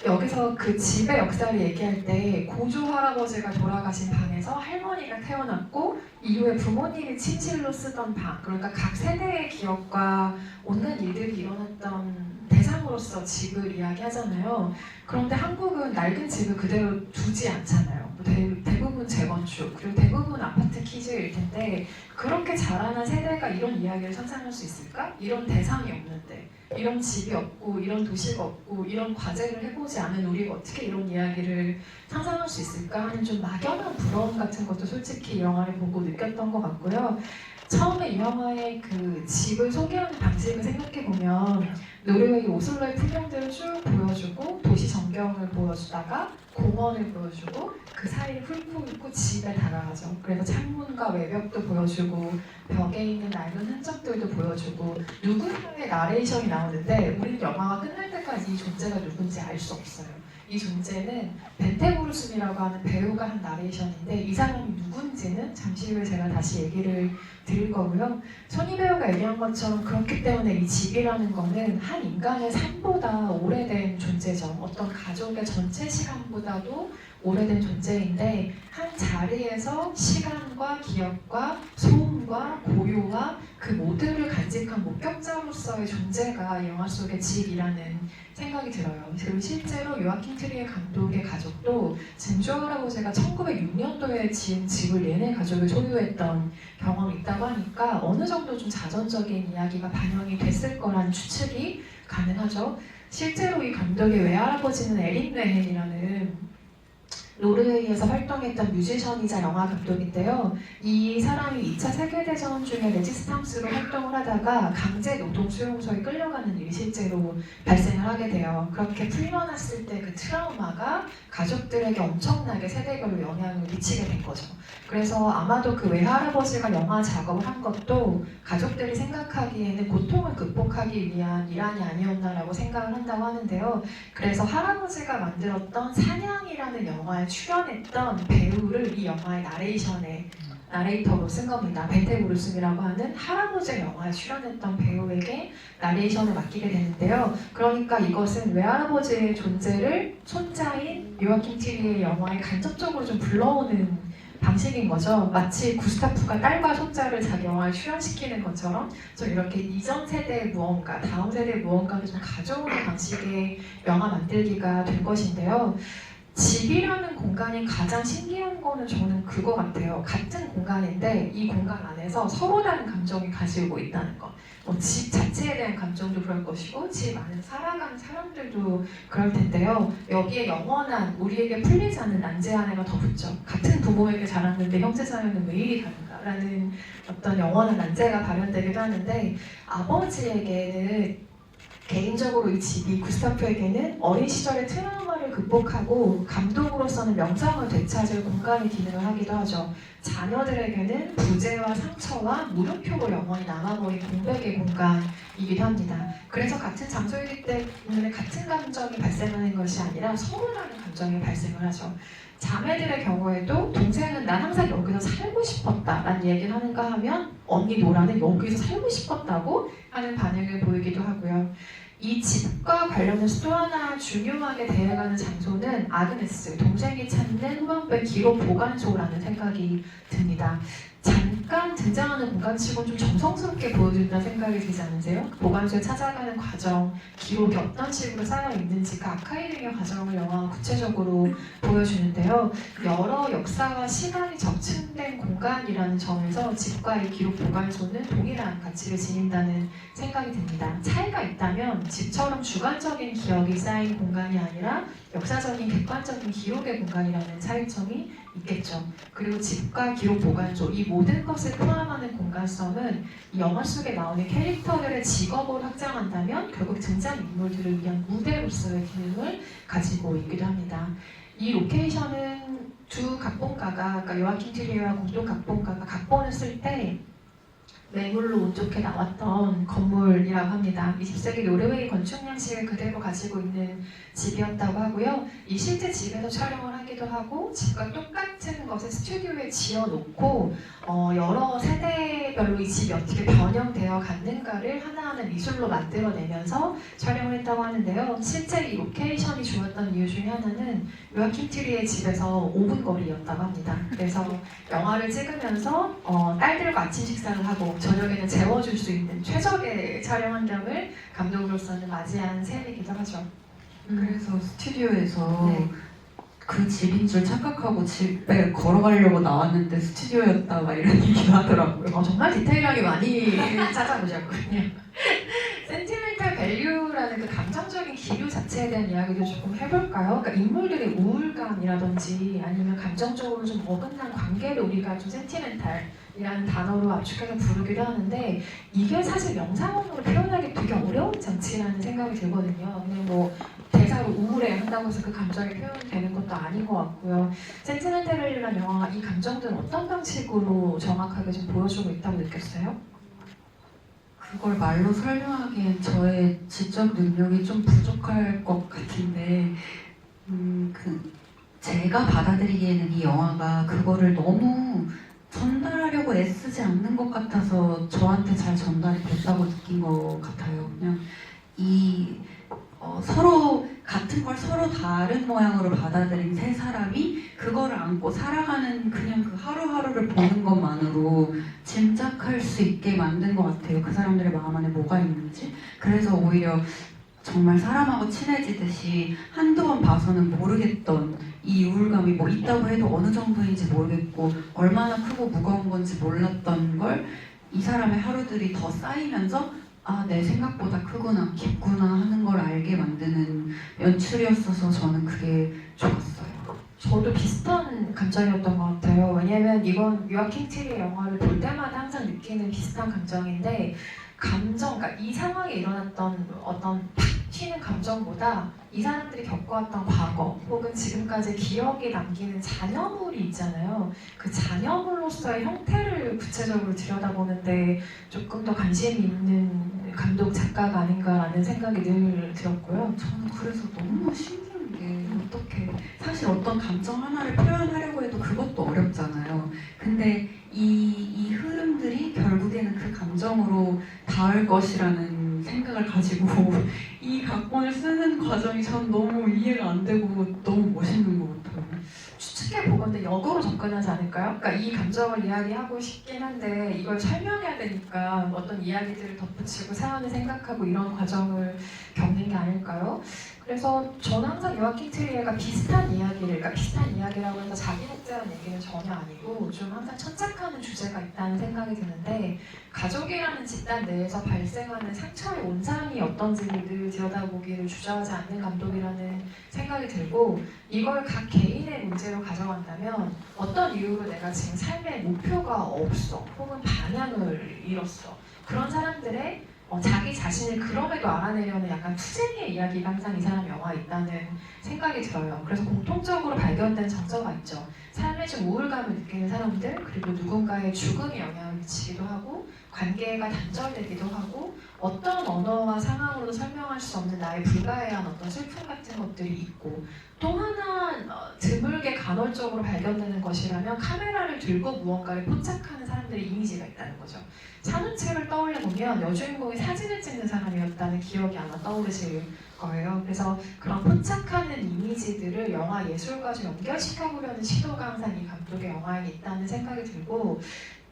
[SPEAKER 1] 여기서 그 집의 역사를 얘기할 때 고조 할아버지가 돌아가신 방에서 할머니가 태어났고 이후에 부모님이 침실로 쓰던 방, 그러니까 각 세대의 기억과 온갖 일들이 일어났던 대상으로서 집을 이야기하잖아요. 그런데 한국은 낡은 집을 그대로 두지 않잖아요. 대부분 재건축, 그리고 대부분 아파트 키즈일 텐데, 그렇게 자라난 세대가 이런 이야기를 상상할 수 있을까? 이런 대상이 없는데, 이런 집이 없고 이런 도시가 없고 이런 과제를 해보지 않은 우리가 어떻게 이런 이야기를 상상할 수 있을까 하는 좀 막연한 부러움 같은 것도 솔직히 이 영화를 보고 느꼈던 것 같고요. 처음에 이 영화의 그 집을 소개하는 방식을 생각해보면 노르웨이 오슬로의 풍경들을 쭉 보여주고 도시 전경을 보여주다가 공원을 보여주고 그 사이를 훑고 있고 집에 다가가죠. 그래서 창문과 외벽도 보여주고 벽에 있는 낡은 흔적들도 보여주고 누군가의 나레이션이 나오는데 우리는 영화가 끝날 때까지 이 존재가 누군지 알 수 없어요. 이 존재는 벤테고르슨이라고 하는 배우가 한 나레이션인데 이 사람이 누군지는 잠시 후에 제가 다시 얘기를 드릴 거고요. 손희 배우가 얘기한 것처럼 그렇기 때문에 이 집이라는 거는 한 인간의 삶보다 오래된 존재죠. 어떤 가족의 전체 시간보다도 오래된 존재인데 한 자리에서 시간과 기억과 소음과 고요와 그 모두를 간직한 목격자로서의 존재가 이 영화 속의 집이라는 생각이 들어요. 그리고 실제로 요아킨 트리에 감독의 가족도 증조 할아버지가 1906년도에 지은 집을 얘네 가족이 소유했던 경험이 있다고 하니까 어느 정도 좀 자전적인 이야기가 반영이 됐을 거라는 추측이 가능하죠. 실제로 이 감독의 외할아버지는 에릭 레헨이라는 노르웨이에서 활동했던 뮤지션이자 영화 감독인데요. 이 사람이 2차 세계대전 중에 레지스탕스로 활동을 하다가 강제 노동 수용소에 끌려가는 일이 실제로 발생을 하게 돼요. 그렇게 풀려났을 때 그 트라우마가 가족들에게 엄청나게 세대별로 영향을 미치게 된 거죠. 그래서 아마도 그 외할아버지가 영화 작업을 한 것도 가족들이 생각하기에는 고통을 극복하기 위한 일환이 아니었나라고 생각을 한다고 하는데요. 그래서 할아버지가 만들었던 사냥이라는 영화에 출연했던 배우를 이 영화의 나레이터로 쓴 겁니다. 벤테 브루슨이라고 하는 할아버지 영화에 출연했던 배우에게 나레이션을 맡기게 되는데요. 그러니까 이것은 외할아버지의 존재를 손자인 요아킴 티리의 영화에 간접적으로 좀 불러오는 방식인 거죠. 마치 구스타프가 딸과 손자를 자기 영화에 출연시키는 것처럼 좀 이렇게 이전 세대의 무언가, 다음 세대의 무언가를 좀 가져오는 방식의 영화 만들기가 된 것인데요. 집이라는 공간이 가장 신기한 거는 저는 그거 같아요. 같은 공간인데 이 공간 안에서 서로 다른 감정이 가지고 있다는 것. 집 자체에 대한 감정도 그럴 것이고 집 안에 살아가는 사람들도 그럴 텐데요. 여기에 영원한 우리에게 풀리지 않는 난제 하나가 더 붙죠. 같은 부모에게 자랐는데 형제 자매는 왜 이리 다른가라는 어떤 영원한 난제가 발현되기도 하는데 아버지에게는 개인적으로 이 집이 구스타프에게는 어린 시절의 트라우마를 극복하고 감독으로서는 명성을 되찾을 공간의 기능을 하기도 하죠. 자녀들에게는 부재와 상처와 물음표로 영원히 남아버린 공백의 공간이기도 합니다. 그래서 같은 장소이기 때문에 같은 감정이 발생하는 것이 아니라 서로 다른 감정이 발생을 하죠. 자매들의 경우에도 동생은 난 항상 여기서 살고 싶었다 라는 얘기를 하는가 하면 언니 노라는 여기서 살고 싶었다고 하는 반응을 보이기도 하고요. 이 집과 관련해서 또 하나 중요하게 대해가는 장소는 아그네스, 동생이 찾는 후반부의 기록 보관소라는 생각이 듭니다. 잠깐 등장하는 공간치고는 좀 정성스럽게 보여준다는 생각이 들지 않으세요? 보관소에 찾아가는 과정, 기록이 어떤 식으로 쌓여있는지 그 아카이빙의 과정을 영화가 구체적으로 보여주는데요. 여러 역사와 시간이 적층된 공간이라는 점에서 집과의 기록 보관소는 동일한 가치를 지닌다는 생각이 듭니다. 차이가 있다면 집처럼 주관적인 기억이 쌓인 공간이 아니라 역사적인 객관적인 기록의 공간이라는 차이점이 있겠죠. 그리고 집과 기록 보관소, 이 모든 것을 포함하는 공간성은 이 영화 속에 나오는 캐릭터들의 직업을 확장한다면 결국 등장인물들을 위한 무대로서의 기능을 가지고 있기도 합니다. 이 로케이션은 두 각본가가, 그러니까 요아킴 트리에와 공동 각본가가 각본을 쓸 때 매물로 운 좋게 나왔던 건물이라고 합니다. 20세기 노르웨이 건축 양식을 그대로 가지고 있는 집이었다고 하고요. 이 실제 집에서 촬영을 하기도 하고 집과 똑같은 것을 스튜디오에 지어놓고 여러 세대별로 이 집이 어떻게 변형되어 갔는가를 하나하나 미술로 만들어내면서 촬영을 했다고 하는데요. 실제 이 로케이션이 좋았던 이유 중에 하나는 요아킴 트리의 집에서 5분 거리였다고 합니다. 그래서 영화를 찍으면서 딸들과 아침 식사를 하고 저녁에는 재워줄 수 있는 최적의 촬영 환경을 감독으로서는 맞이한 셈이기도 하죠.
[SPEAKER 2] 그래서 스튜디오에서
[SPEAKER 1] 네.
[SPEAKER 2] 그 집인 줄 착각하고 집에 걸어가려고 나왔는데 스튜디오였다 막 이런 얘기도 하더라고요.
[SPEAKER 1] 정말 디테일하게 많이 찾아보셨군요. 센티멘탈 밸류라는 그 감정적인 기류 자체에 대한 이야기도 조금 해볼까요? 그러니까 인물들의 우울감이라든지 아니면 감정적으로 좀 어긋난 관계를 우리가 좀 센티멘탈이라는 단어로 압축해서 부르기도 하는데 이게 사실 영상으로 표현하기 되게 어려운 장치라는 생각이 들거든요. 그냥 뭐 대사로 우울해 한다고 해서 그 감정이 표현되는 것도 아닌 것 같고요. 센티멘탈 밸류라는 영화가 이 감정들은 어떤 방식으로 정확하게 좀 보여주고 있다고 느꼈어요?
[SPEAKER 2] 그걸 말로 설명하기엔 저의 지적 능력이 좀 부족할 것 같은데 제가 받아들이기에는 이 영화가 그거를 너무 전달하려고 애쓰지 않는 것 같아서 저한테 잘 전달이 됐다고 느낀 것 같아요. 그냥 서로 같은 걸 서로 다른 모양으로 받아들인 세 사람이 그거를 안고 살아가는 그냥 그 하루하루를 보는 것만으로 짐작할 수 있게 만든 것 같아요. 그 사람들의 마음 안에 뭐가 있는지. 그래서 오히려 정말 사람하고 친해지듯이 한두 번 봐서는 모르겠던 이 우울감이 뭐 있다고 해도 어느 정도인지 모르겠고 얼마나 크고 무거운 건지 몰랐던 걸 이 사람의 하루들이 더 쌓이면서 아, 내 생각보다 크구나, 깊구나 하는 걸 알게 만드는 연출이었어서 저는 그게 좋았어요.
[SPEAKER 1] 저도 비슷한 감정이었던 것 같아요. 왜냐면 이건 요아킨 트리의 영화를 볼 때마다 항상 느끼는 비슷한 감정인데 감정, 그러니까 이 상황에 일어났던 어떤 팍 튀는 감정보다 이 사람들이 겪어왔던 과거 혹은 지금까지 기억에 남기는 잔여물이 있잖아요. 그 잔여물로서의 형태를 구체적으로 들여다보는데 조금 더 관심이 있는 감독 작가가 아닌가라는 생각이 늘 들었고요.
[SPEAKER 2] 저는 그래서 너무 신기한 게 어떻게 사실 어떤 감정 하나를 표현하려고 해도 그것도 어렵잖아요. 근데 이 흐름들이 결국에는 그 감정으로 닿을 것이라는 생각을 가지고 이 각본을 쓰는 과정이 전 너무 이해가 안 되고 너무 멋있는 것 같아요.
[SPEAKER 1] 추측해 보건데 역으로 접근하지 않을까요? 그러니까 이 감정을 이야기하고 싶긴 한데 이걸 설명해야 되니까 어떤 이야기들을 덧붙이고 사연을 생각하고 이런 과정을 겪는 게 아닐까요? 그래서 저는 항상 요아킨 트리에가 비슷한 이야기를, 그러니까 비슷한 이야기라고 해서 자기 독자라는 얘기는 전혀 아니고 좀 항상 천착하는 주제가 있다는 생각이 드는데 가족이라는 집단 내에서 발생하는 상처의 원상이 어떤지를 늘 들여다보기를 주저하지 않는 감독이라는 생각이 들고 이걸 각 개인의 문제로 가져간다면 어떤 이유로 내가 지금 삶의 목표가 없어 혹은 방향을 잃었어 그런 사람들의 자기 자신을 그럼에도 알아내려는 약간 투쟁의 이야기가 항상 이 사람 영화에 있다는 생각이 들어요. 그래서 공통적으로 발견된 정서가 있죠. 삶에 좀 우울감을 느끼는 사람들 그리고 누군가의 죽음에 영향을 미치기도 하고 관계가 단절되기도 하고 어떤 언어와 상황으로도 설명할 수 없는 나의 불가해한 어떤 슬픔 같은 것들이 있고 또 하나 드물게 간헐적으로 발견되는 것이라면 카메라를 들고 무언가를 포착하는 사람들의 이미지가 있다는 거죠. 산후책을 떠올려 보면 여주인공이 사진을 찍는 사람이었다는 기억이 아마 떠오르실 거예요. 그래서 그런 포착하는 이미지들을 영화 예술과 좀 연결시켜보려는 시도가 항상 이 감독의 영화에 있다는 생각이 들고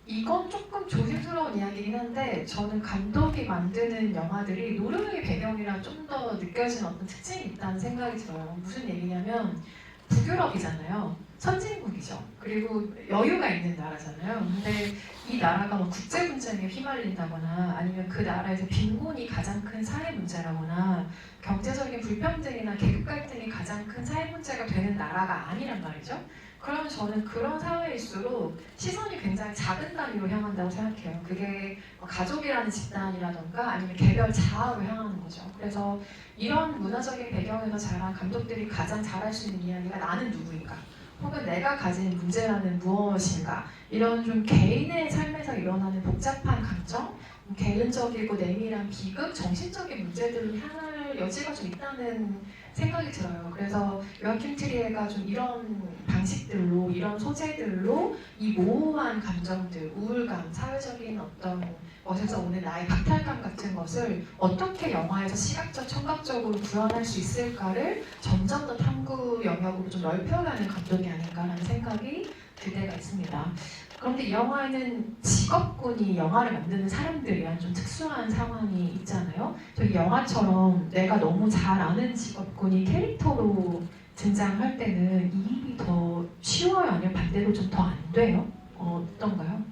[SPEAKER 1] 이건 조금 조심스러운 이야기긴 한데 저는 감독이 만드는 영화들이 노르웨이 배경이라 좀 더 느껴지는 어떤 특징이 있다는 생각이 들어요. 무슨 얘기냐면 북유럽이잖아요. 선진국이죠. 그리고 여유가 있는 나라잖아요. 근데 이 나라가 뭐 국제 분쟁에 휘말린다거나 아니면 그 나라에서 빈곤이 가장 큰 사회 문제라거나 경제적인 불평등이나 계급 갈등이 가장 큰 사회 문제가 되는 나라가 아니란 말이죠. 그러면 저는 그런 사회일수록 시선이 굉장히 작은 단위로 향한다고 생각해요. 그게 가족이라는 집단이라던가 아니면 개별 자아로 향하는 거죠. 그래서 이런 문화적인 배경에서 자란 감독들이 가장 잘할 수 있는 이야기가 나는 누구인가 혹은 내가 가진 문제라는 무엇인가 이런 좀 개인의 삶에서 일어나는 복잡한 감정 개인적이고 내밀한 비극, 정신적인 문제들을 향할 여지가 좀 있다는 생각이 들어요. 그래서 요아킨 트리에가 좀 이런 방식들로, 이런 소재들로 이 모호한 감정들, 우울감, 사회적인 어떤 것에서 오는 나의 박탈감 같은 것을 어떻게 영화에서 시각적, 청각적으로 구현할 수 있을까를 점점 더 탐구 영역으로 좀 넓혀가는 감독이 아닌가라는 생각이 들 때가 있습니다. 그런데 이 영화에는 직업군이 영화를 만드는 사람들이란 좀 특수한 상황이 있잖아요. 저희 영화처럼 내가 너무 잘 아는 직업군이 캐릭터로 등장할 때는 이입이 더 쉬워요? 아니면 반대로 좀 더 안 돼요? 어떤가요?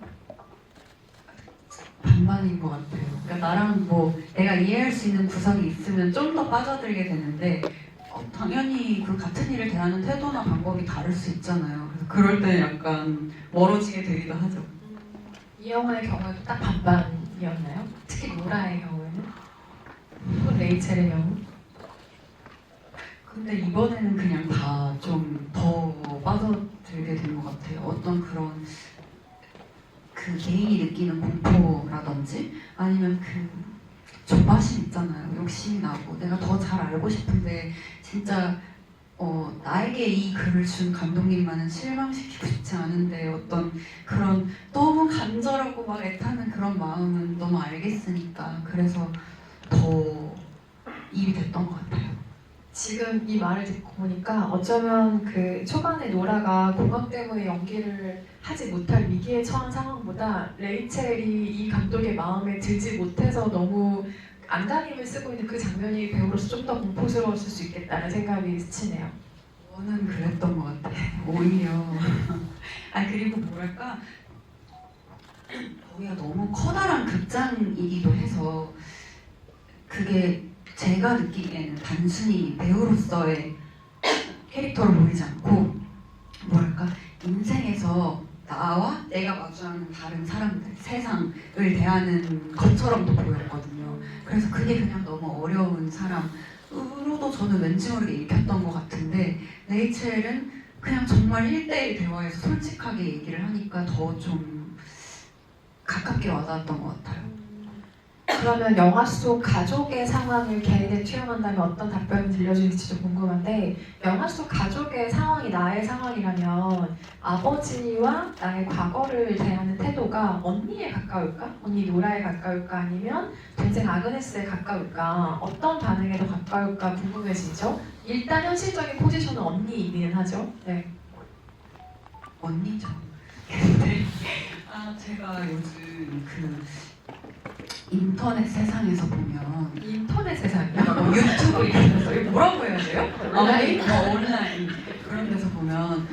[SPEAKER 2] 반반인 것 같아요. 그러니까 나랑 뭐 내가 이해할 수 있는 구석이 있으면 좀 더 빠져들게 되는데 당연히 그 같은 일을 대하는 태도나 방법이 다를 수 있잖아요. 그래서 그럴 때 약간 멀어지게 되기도 하죠.
[SPEAKER 1] 이 영화의 경우에도 딱 반반이었나요? 특히 노라의 경우에는? 혹은 레이첼의 경우?
[SPEAKER 2] 근데 이번에는 그냥 다 좀 더 빠져들게 된 것 같아요. 어떤 그런 그 개인이 느끼는 공포라든지 아니면 그 조바심 있잖아요. 욕심이 나고 내가 더 잘 알고 싶은데 진짜 나에게 이 글을 준 감독님만은 실망시키고 싶지 않은데 어떤 그런 너무 간절하고 막 애타는 그런 마음은 너무 알겠으니까 그래서 더 입이 됐던 것 같아요.
[SPEAKER 1] 지금 이 말을 듣고 보니까 어쩌면 그 초반에 노라가 공황 때문에 연기를 하지 못할 위기에 처한 상황보다 레이첼이 이 감독의 마음에 들지 못해서 너무 안간힘을 쓰고 있는 그 장면이 배우로서 좀 더 공포스러웠을 수 있겠다는 생각이 스치네요.
[SPEAKER 2] 저는 그랬던 것 같아요. 오히려 그리고 뭐랄까 거기가 너무 커다란 극장이기도 해서 그게 제가 느끼기에는 단순히 배우로서의 캐릭터를 보이지 않고 뭐랄까 인생에서 나와 내가 마주하는 다른 사람들, 세상을 대하는 것처럼도 보였거든요. 그래서 그게 그냥 너무 어려운 사람으로도 저는 왠지 모르게 읽혔던 것 같은데 레이첼은 그냥 정말 1대1 대화에서 솔직하게 얘기를 하니까 더 좀 가깝게 와닿았던 것 같아요.
[SPEAKER 1] 그러면 영화 속 가족의 상황을 개인에 투영한다면 어떤 답변이 들려줄지 좀 궁금한데, 영화 속 가족의 상황이 나의 상황이라면 아버지와 나의 과거를 대하는 태도가 언니에 가까울까? 언니 노라에 가까울까? 아니면 동생 아그네스에 가까울까? 어떤 반응에 더 가까울까 궁금해지죠? 일단 현실적인 포지션은 언니이기는 하죠. 네.
[SPEAKER 2] 언니죠. 근데 제가 요즘 그 인터넷 세상에서 보면
[SPEAKER 1] 인터넷 세상이요?
[SPEAKER 2] 유튜브 이런 데서 이거 뭐라고 해야 돼요?
[SPEAKER 1] 온라인?
[SPEAKER 2] 온라인 그런 데서 보면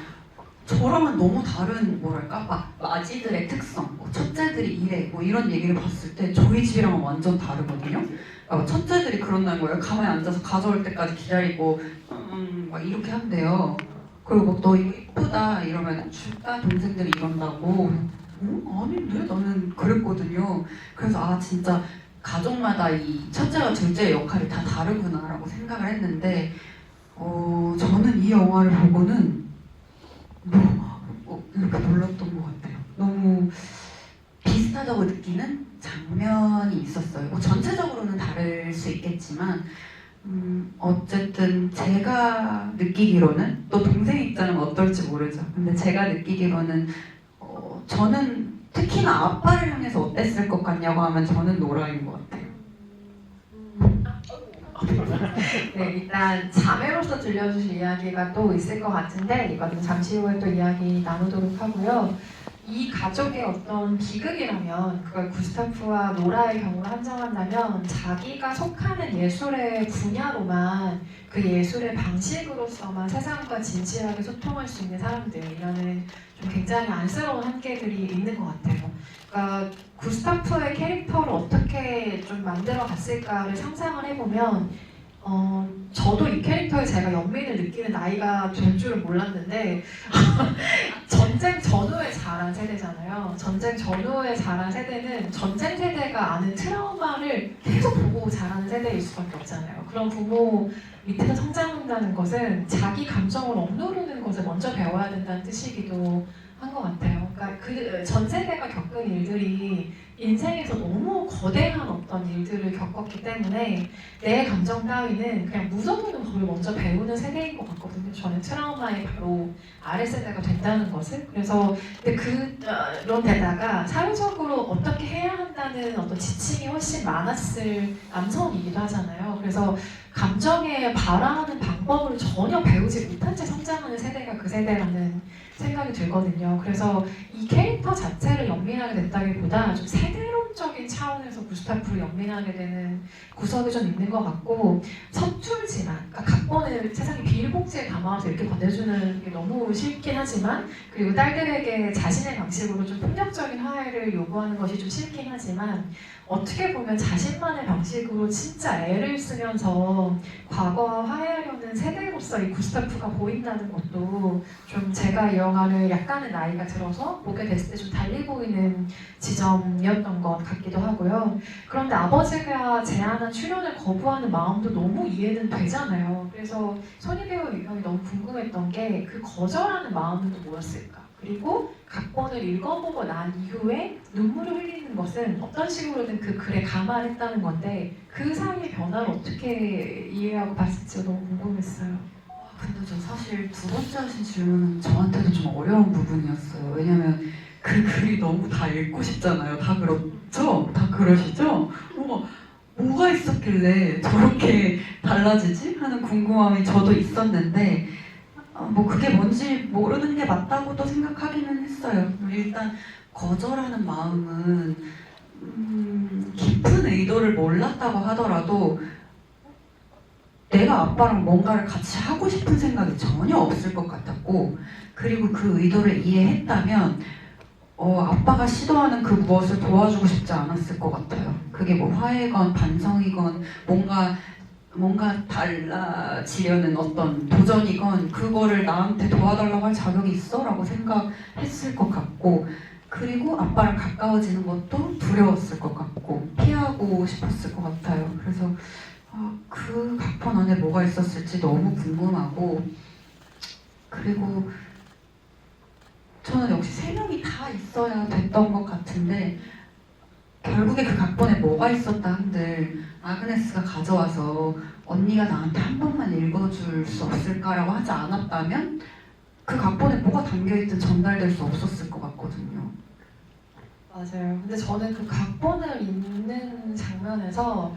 [SPEAKER 2] 저랑은 너무 다른 뭐랄까 막 아지들의 특성, 뭐 첫째들이 이래 뭐 이런 얘기를 봤을 때 저희 집이랑은 완전 다르거든요. 첫째들이 그런다는 거예요. 가만히 앉아서 가져올 때까지 기다리고 막 이렇게 한대요. 그리고 너 이거 이쁘다 이러면 줄까 동생들이 이런다고. 아닌데 나는 그랬거든요. 그래서 진짜 가족마다 이 첫째와 둘째의 역할이 다 다르구나라고 생각을 했는데 저는 이 영화를 보고는 이렇게 놀랐던 것 같아요. 너무 비슷하다고 느끼는 장면이 있었어요. 뭐 전체적으로는 다를 수 있겠지만 어쨌든 제가 느끼기로는 또 동생 입장은 어떨지 모르죠. 근데 제가 느끼기로는 저는 특히나 아빠를 향해서 어땠을 것 같냐고 하면 저는 노라인 것 같아요.
[SPEAKER 1] 네, 일단 자매로서 들려주실 이야기가 또 있을 것 같은데 이거는 잠시 후에 또 이야기 나누도록 하고요. 이 가족의 어떤 비극이라면 그걸 구스타프와 노라의 경우를 한정한다면 자기가 속하는 예술의 분야로만 그 예술의 방식으로서만 세상과 진지하게 소통할 수 있는 사람들이라는 좀 굉장히 안쓰러운 한계들이 있는 것 같아요. 그러니까 구스타프의 캐릭터를 어떻게 좀 만들어 갔을까를 상상을 해보면 저도 이 캐릭터에 제가 연민을 느끼는 나이가 될 줄은 몰랐는데 전쟁 전후에 자란 세대잖아요. 전쟁 전후에 자란 세대는 전쟁 세대가 아는 트라우마를 계속 보고 자라는 세대일 수밖에 없잖아요. 그런 부모 밑에서 성장한다는 것은 자기 감정을 억누르는 것을 먼저 배워야 된다는 뜻이기도 한 것 같아요. 그러니까 그 전 세대가 겪은 일들이 인생에서 너무 거대한 어떤 일들을 겪었기 때문에 내 감정 따위는 그냥 묻어두는 법을 먼저 배우는 세대인 것 같거든요. 저는 트라우마의 바로 아래 세대가 된다는 것을. 그래서 근데 그런 데다가 사회적으로 어떻게 해야 한다는 어떤 지침이 훨씬 많았을 남성이기도 하잖아요. 그래서 감정에 발화하는 방법을 전혀 배우지 못한 채 성장하는 세대가 그 세대라는 생각이 들거든요. 그래서 이 캐릭터 자체를 연민하게 됐다기보다 좀 세대론적인 차원에서 구스타프를 연민하게 되는 구석이 좀 있는 것 같고 서툴지만 그러니까 각본을 세상에 비닐봉지에 담아서 이렇게 건네주는 게 너무 싫긴 하지만 그리고 딸들에게 자신의 방식으로 좀 폭력적인 화해를 요구하는 것이 좀 싫긴 하지만 어떻게 보면 자신만의 방식으로 진짜 애를 쓰면서 과거와 화해하려는 세대로서 이 구스타프가 보인다는 것도 좀 제가 이 영화를 약간의 나이가 들어서 보게 됐을 때 좀 달리 보이는 지점이었던 것 같기도 하고요. 그런데 아버지가 제안한 출연을 거부하는 마음도 너무 이해는 되잖아요. 그래서 손희 배우 유형이 너무 궁금했던 게 그 거절하는 마음은 또 뭐였을까? 그리고 각본을 읽어보고 난 이후에 눈물을 흘리는 것은 어떤 식으로든 그 글에 감안했다는 건데 그 사이의 변화를 어떻게 이해하고 봤을지 너무 궁금했어요.
[SPEAKER 2] 근데 저 사실 두 번째 하신 질문은 저한테도 좀 어려운 부분이었어요. 왜냐면 그 글이 너무 다 읽고 싶잖아요. 다 그렇죠? 다 그러시죠? 뭐가 있었길래 저렇게 달라지지? 하는 궁금함이 저도 있었는데 뭐 그게 뭔지 모르는 게 맞다고도 생각하기는 했어요. 일단 거절하는 마음은 깊은 의도를 몰랐다고 하더라도 내가 아빠랑 뭔가를 같이 하고 싶은 생각이 전혀 없을 것 같았고 그리고 그 의도를 이해했다면 아빠가 시도하는 그 무엇을 도와주고 싶지 않았을 것 같아요. 그게 뭐 화해건 반성이건 뭔가 뭔가 달라지려는 어떤 도전이건 그거를 나한테 도와달라고 할 자격이 있어? 라고 생각했을 것 같고 그리고 아빠랑 가까워지는 것도 두려웠을 것 같고 피하고 싶었을 것 같아요. 그래서 그 각본 안에 뭐가 있었을지 너무 궁금하고 그리고 저는 역시 세 명이 다 있어야 됐던 것 같은데 결국에 그 각본에 뭐가 있었다 한들 아그네스가 가져와서 언니가 나한테 한 번만 읽어줄 수 없을까라고 하지 않았다면 그 각본에 뭐가 담겨있든 전달될 수 없었을 것 같거든요.
[SPEAKER 1] 맞아요. 근데 저는 그 각본을 읽는 장면에서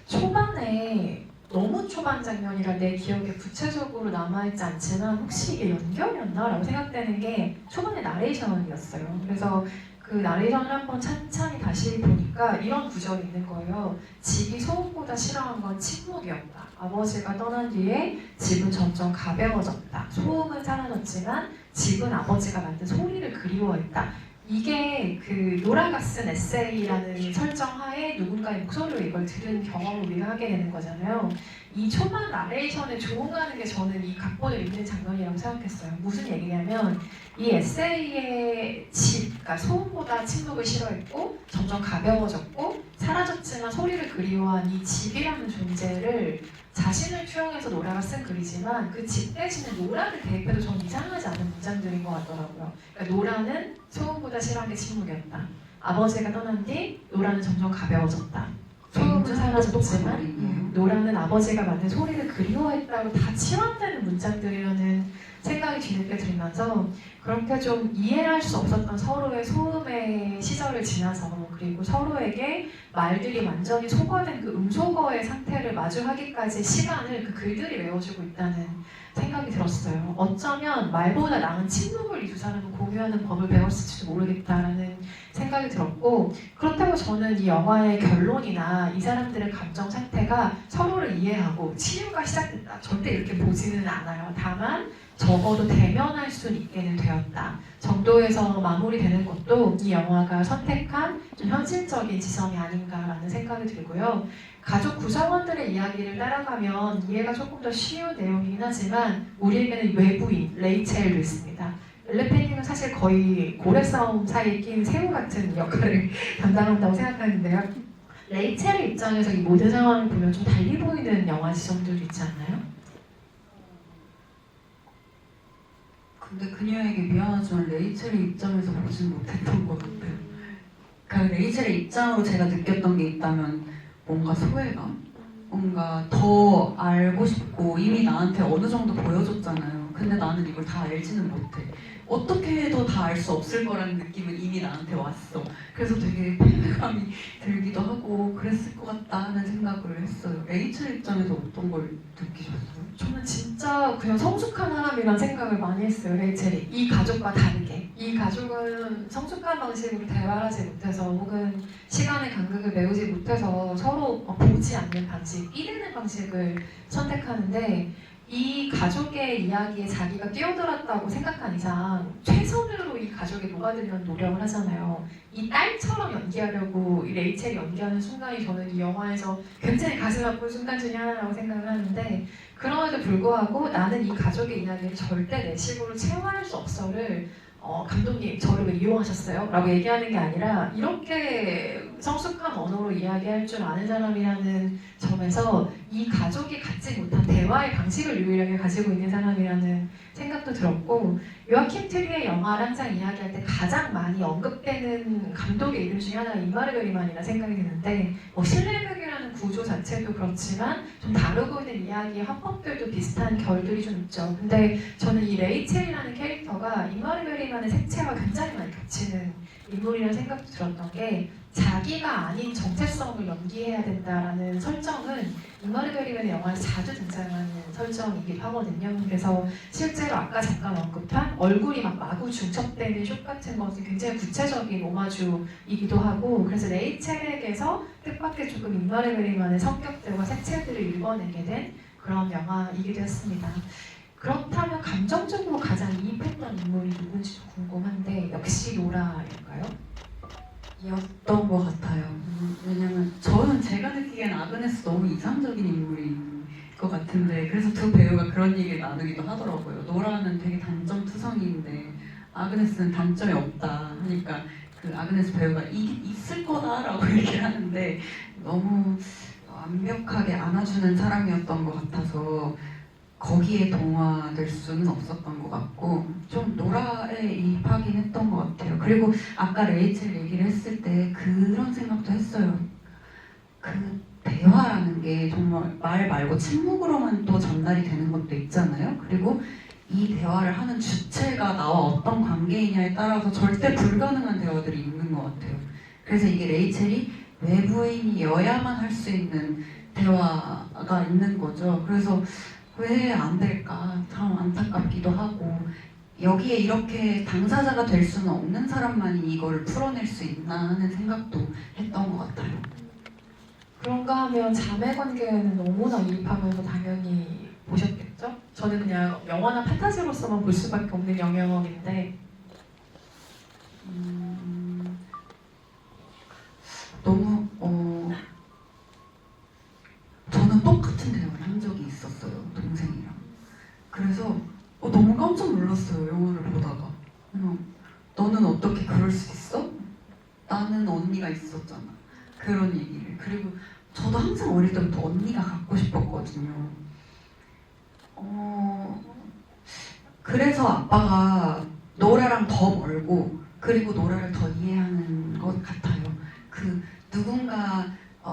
[SPEAKER 1] 초반에 너무 초반 장면이라 내 기억에 구체적으로 남아있지 않지만 혹시 이게 연결이었나? 라고 생각되는 게 초반에 나레이션이었어요. 그래서 그 나레이션을 한번 찬찬히 다시 보니까 이런 구절이 있는 거예요. 집이 소음보다 싫어한 건 침묵이었다. 아버지가 떠난 뒤에 집은 점점 가벼워졌다. 소음은 사라졌지만 집은 아버지가 만든 소리를 그리워했다. 이게 그 노라가 쓴 에세이라는 설정하에 누군가의 목소리로 이걸 들은 경험을 우리가 하게 되는 거잖아요. 이 초반 나레이션에 조응하는 게 저는 이 각본을 읽는 장면이라고 생각했어요. 무슨 얘기냐면 이 에세이의 집, 그러니까 소음보다 침묵을 싫어했고 점점 가벼워졌고 사라졌지만 소리를 그리워한 이 집이라는 존재를 자신을 투영해서 노라가 쓴 글이지만 그 집 대신에 노라를 대입해도 전 이상하지 않은 문장들인 것 같더라고요. 그러니까 노라는 소음보다 싫어한 게 침묵이었다. 아버지가 떠난 뒤 노라는 점점 가벼워졌다. 소음은 사라졌지만 노라는 아버지가 만든 소리를 그리워했다고 다 치환되는 문장들이라는 생각이 뒤늦게 들면서 그렇게 좀 이해할 수 없었던 서로의 소음의 시절을 지나서 그리고 서로에게 말들이 완전히 소거된 그 음소거의 상태를 마주하기까지 시간을 그 글들이 메워주고 있다는 생각이 들었어요. 어쩌면 말보다 나은 침묵을 이 두 사람은 공유하는 법을 배웠을지도 모르겠다라는 생각이 들었고 그렇다고 저는 이 영화의 결론이나 이 사람들의 감정 상태가 서로를 이해하고 치유가 시작됐다. 절대 이렇게 보지는 않아요. 다만 적어도 대면할 수 있게는 되었다 정도에서 마무리되는 것도 이 영화가 선택한 좀 현실적인 지점이 아닌가라는 생각이 들고요. 가족 구성원들의 이야기를 따라가면 이해가 조금 더 쉬운 내용이긴 하지만 우리에게는 외부인 레이첼도 있습니다. 엘레페닝은 사실 거의 고래 싸움 사이에 낀 새우 같은 역할을 담당한다고 생각하는데요. 레이첼의 입장에서 이 모든 상황을 보면 좀 달리 보이는 영화 지점들도 있지 않나요?
[SPEAKER 2] 근데 그녀에게 미안하지만 레이첼의 입장에서 보진 못했던 것 같아요. 그러니까 레이첼의 입장으로 제가 느꼈던 게 있다면 뭔가 소외감? 뭔가 더 알고 싶고 이미 나한테 어느 정도 보여줬잖아요. 근데 나는 이걸 다 알지는 못해. 어떻게 해도 다 알 수 없을 거라는 느낌은 이미 나한테 왔어. 그래서 되게 패배감이 들기도 하고 그랬을 것 같다는 생각을 했어요. 레이첼 입장에서 어떤 걸 느끼셨어요?
[SPEAKER 1] 저는 진짜 그냥 성숙한 사람이란 생각을 많이 했어요. 레이첼이 이 가족과 다르게 이 가족은 성숙한 방식으로 대화를 하지 못해서 혹은 시간의 간극을 메우지 못해서 서로 보지 않는 방식, 삐드는 방식을 선택하는데 이 가족의 이야기에 자기가 뛰어들었다고 생각한 이상 최선으로 이 가족에 녹아들려는 노력을 하잖아요. 이 딸처럼 연기하려고 이 레이첼이 연기하는 순간이 저는 이 영화에서 굉장히 가슴 아픈 순간 중에 하나라고 생각을 하는데 그럼에도 불구하고 나는 이 가족의 이야기를 절대 내 식으로 체화할 수 없어를 감독님 저를 왜 이용하셨어요? 라고 얘기하는 게 아니라 이렇게 성숙한 언어로 이야기할 줄 아는 사람이라는 점에서 이 가족이 갖지 못한 대화의 방식을 유일하게 가지고 있는 사람이라는 생각도 들었고 요아킴 트리의 영화를 항상 이야기할 때 가장 많이 언급되는 감독의 이름 중에 하나가 인마르 베리만이라 생각이 드는데 신뢰벽이라는 구조 자체도 그렇지만 좀 다루고 있는 이야기의 화법들도 비슷한 결들이 좀 있죠. 근데 저는 이 레이첼이라는 캐릭터가 인마르 베리만의 색채와 굉장히 많이 겹치는 인물이라는 생각도 들었던 게 자기가 아닌 정체성을 연기해야 된다라는 설정은 인마르 베리만의 영화에 자주 등장하는 설정이기도 하거든요. 그래서 실제로 아까 잠깐 언급한 얼굴이 막 마구 중첩되는 숏 같은 것은 굉장히 구체적인 오마주이기도 하고 그래서 레이첼에게서 뜻밖의 조금 인마르 베리만의 성격들과 색채들을 읽어내게 된 그런 영화이기도 했습니다. 그렇다면 감정적으로 가장 이입했던 인물이 누군지 궁금한데 역시 노라일까요?
[SPEAKER 2] 였던 것 같아요. 왜냐면 저는 제가 느끼기엔 아그네스 너무 이상적인 인물인 것 같은데 그래서 두 배우가 그런 얘기를 나누기도 하더라고요. 노라는 되게 단점투성이인데 아그네스는 단점이 없다 하니까 그 아그네스 배우가 있을 거다라고 얘기를 하는데 너무 완벽하게 안아주는 사람이었던 것 같아서 거기에 동화될 수는 없었던 것 같고 좀 노라에 이입하긴 했던 것 같아요. 그리고 아까 레이첼 얘기를 했을 때 그런 생각도 했어요. 그 대화라는 게 정말 말 말고 침묵으로만 또 전달이 되는 것도 있잖아요. 그리고 이 대화를 하는 주체가 나와 어떤 관계이냐에 따라서 절대 불가능한 대화들이 있는 것 같아요. 그래서 이게 레이첼이 외부인이어야만 할 수 있는 대화가 있는 거죠. 그래서 왜 안 될까 참 안타깝기도 하고 여기에 이렇게 당사자가 될 수는 없는 사람만이 이걸 풀어낼 수 있나 하는 생각도 했던 것 같아요.
[SPEAKER 1] 그런가 하면 자매 관계에는 너무나 이입하면서 당연히 보셨겠죠? 저는 그냥 영화나 판타지로서만 볼 수밖에 없는 영역인데
[SPEAKER 2] 너무 저는 똑같은 대화를 한 적이 있었어요, 동생이랑. 그래서 너무 깜짝 놀랐어요, 영화를 보다가. 너는 어떻게 그럴 수 있어? 나는 언니가 있었잖아. 그런 얘기를. 그리고 저도 항상 어릴 때부터 언니가 갖고 싶었거든요. 그래서 아빠가 노라랑 더 멀고 그리고 노라를 더 이해하는 것 같아요. 그 누군가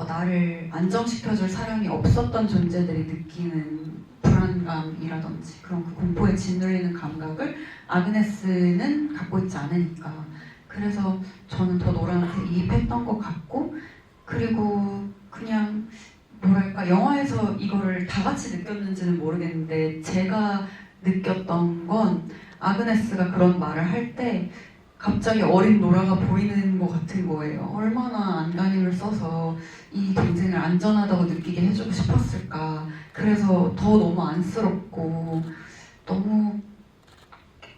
[SPEAKER 2] 나를 안정시켜줄 사람이 없었던 존재들이 느끼는 불안감이라든지 그런 그 공포에 짓눌리는 감각을 아그네스는 갖고 있지 않으니까 그래서 저는 더 노라한테 이입했던 것 같고 그리고 그냥 뭐랄까 영화에서 이거를 다 같이 느꼈는지는 모르겠는데 제가 느꼈던 건 아그네스가 그런 말을 할 때 갑자기 어린 노라가 보이는 것 같은 거예요. 얼마나 안간힘을 써서 이 동생을 안전하다고 느끼게 해주고 싶었을까. 그래서 더 너무 안쓰럽고 너무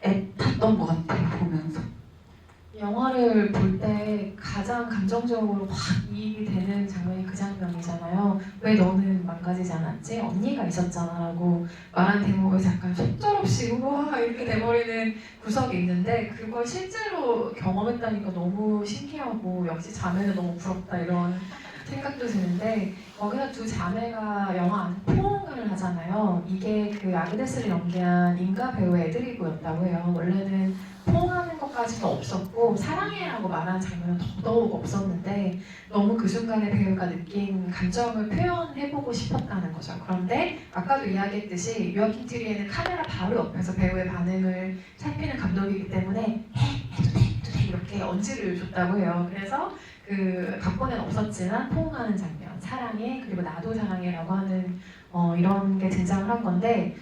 [SPEAKER 2] 애탔던 것 같아요, 보면서.
[SPEAKER 1] 영화를 볼 때 가장 감정적으로 확 이입이 되는 장면이 그 장면이잖아요. 왜 너는 망가지지 않았지? 언니가 있었잖아 라고 말한 대목에서 약간 속절없이 우와 이렇게 돼버리는 구석이 있는데 그걸 실제로 경험했다니까 너무 신기하고 역시 자매는 너무 부럽다 이런 생각도 드는데 거기서 두 자매가 영화 안 포옹을 하잖아요. 이게 그 아그네스를 연기한 인가 배우의 애드리브였다고 해요. 원래는 포옹하는 것까지는 없었고 사랑해라고 말하는 장면은 더더욱 없었는데 너무 그 순간에 배우가 느낀 감정을 표현해보고 싶었다는 거죠. 그런데 아까도 이야기했듯이 요아킨 트리에는 카메라 바로 옆에서 배우의 반응을 살피는 감독이기 때문에 해도 돼 이렇게 언지를 줬다고 해요. 그래서 그 각본에는 없었지만 포옹하는 장면, 사랑해 그리고 나도 사랑해라고 하는 이런 게 등장을 한 건데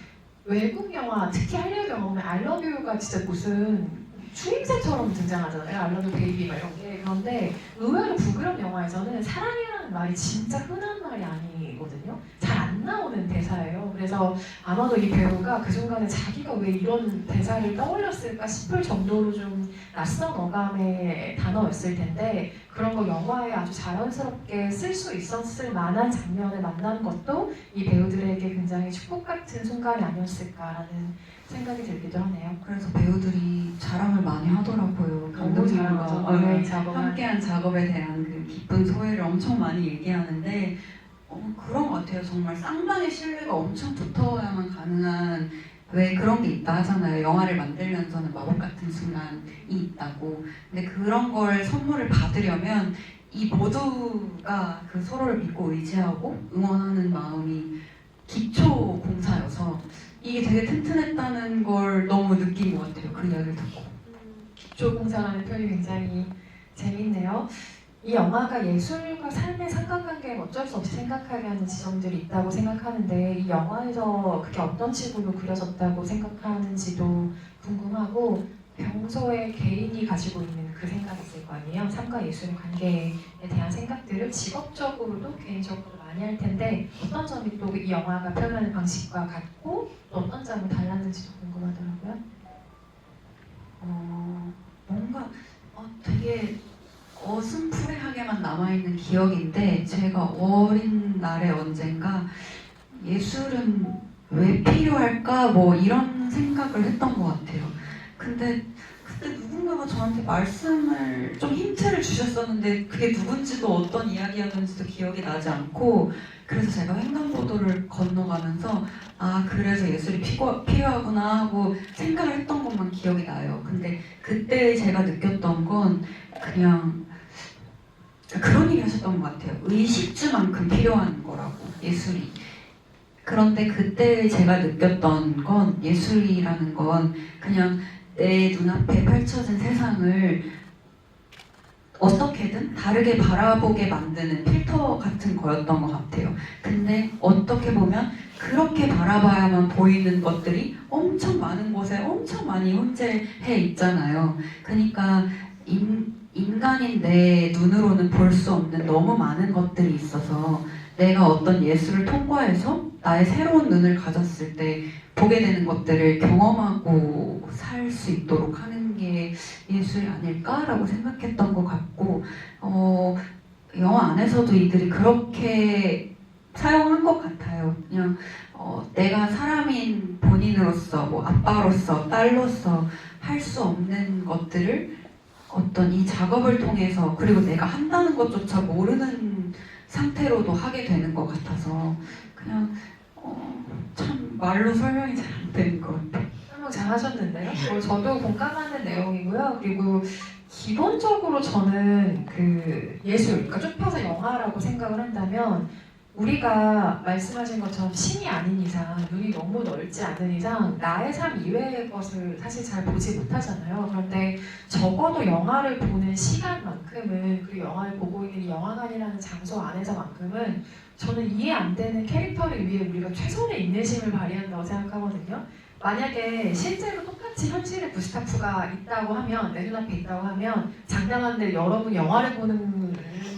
[SPEAKER 1] 외국 영화, 특히 할리우드 영화 보면 I love you가 진짜 무슨 추임새처럼 등장하잖아요. I love you baby 막 이런 게. 그런데 의외로 북유럽 영화에서는 사랑이라는 말이 진짜 흔한 말이 아니거든요. 잘 안 나오는 대사예요. 그래서 아마도 이 배우가 그 순간에 자기가 왜 이런 대사를 떠올렸을까 싶을 정도로 좀 낯선 어감의 단어였을 텐데 그런 거 영화에 아주 자연스럽게 쓸 수 있었을 만한 장면을 만나는 것도 이 배우들에게 굉장히 축복 같은 순간이 아니었을까라는 생각이 들기도 하네요.
[SPEAKER 2] 그래서 배우들이 자랑을 많이 하더라고요.
[SPEAKER 1] 너무 잘하죠. 네, 작업을.
[SPEAKER 2] 함께한 작업에 대한 그 기쁜 소회를 엄청 많이 얘기하는데 그런 것 같아요. 정말 쌍방의 신뢰가 엄청 붙어야만 가능한 왜 그런 게 있다 하잖아요. 영화를 만들면서는 마법 같은 순간이 있다고. 근데 그런 걸 선물을 받으려면 이 모두가 그 서로를 믿고 의지하고 응원하는 마음이 기초 공사여서 이게 되게 튼튼했다는 걸 너무 느낀 것 같아요. 그 이야기를 듣고.
[SPEAKER 1] 기초공사라는 표현이 굉장히 재밌네요. 이 영화가 예술과 삶의 상관관계에 어쩔 수 없이 생각하게 하는 지점들이 있다고 생각하는데 이 영화에서 그게 어떤 식으로 그려졌다고 생각하는지도 궁금하고 평소에 개인이 가지고 있는 그 생각이 있을 거 아니에요. 삶과 예술의 관계에 대한 생각들을 직업적으로도 개인적으로도 많이 할 텐데 어떤 점이 또 이 영화가 표현하는 방식과 같고 또 어떤 점이 달랐는지도 궁금하더라고요.
[SPEAKER 2] 뭔가 되게 어슴푸레하게만 남아있는 기억인데 제가 어린 날에 언젠가 예술은 왜 필요할까? 뭐 이런 생각을 했던 것 같아요. 근데 그때 누군가가 저한테 말씀을 좀 힌트를 주셨었는데 그게 누군지도 어떤 이야기였는지도 기억이 나지 않고 그래서 제가 횡단보도를 건너가면서 아 그래서 예술이 필요하구나 하고 생각을 했던 것만 기억이 나요. 근데 그때 제가 느꼈던 건 그냥 그런 얘기 하셨던 것 같아요. 의식주만큼 필요한 거라고 예술이. 그런데 그때 제가 느꼈던 건 예술이라는 건 그냥 내 눈앞에 펼쳐진 세상을 어떻게든 다르게 바라보게 만드는 필터 같은 거였던 것 같아요. 근데 어떻게 보면 그렇게 바라봐야만 보이는 것들이 엄청 많은 곳에 엄청 많이 혼재해 있잖아요. 그러니까 인간인 내 눈으로는 볼 수 없는 너무 많은 것들이 있어서 내가 어떤 예술을 통과해서 나의 새로운 눈을 가졌을 때 보게 되는 것들을 경험하고 살 수 있도록 하는 게 예술이 아닐까라고 생각했던 것 같고 영화 안에서도 이들이 그렇게 사용한 것 같아요. 그냥 내가 사람인 본인으로서 뭐 아빠로서 딸로서 할 수 없는 것들을 어떤 이 작업을 통해서 그리고 내가 한다는 것조차 모르는 상태로도 하게 되는 것 같아서 그냥 참 말로 설명이 잘 안 되는 것 같아요.
[SPEAKER 1] 설명 잘 하셨는데요. 저도 공감하는 내용이고요. 그리고 기본적으로 저는 그 예술, 그러니까 좁혀서 영화라고 생각을 한다면 우리가 말씀하신 것처럼 신이 아닌 이상, 눈이 너무 넓지 않은 이상 나의 삶 이외의 것을 사실 잘 보지 못하잖아요. 그런데 적어도 영화를 보는 시간만큼은 그리고 영화를 보고 있는 이 영화관이라는 장소 안에서만큼은 저는 이해 안 되는 캐릭터를 위해 우리가 최선의 인내심을 발휘한다고 생각하거든요. 만약에 실제로 똑같이 현실의 구스타프가 있다고 하면 내 눈앞에 있다고 하면 장담하는데 여러분 영화를 보는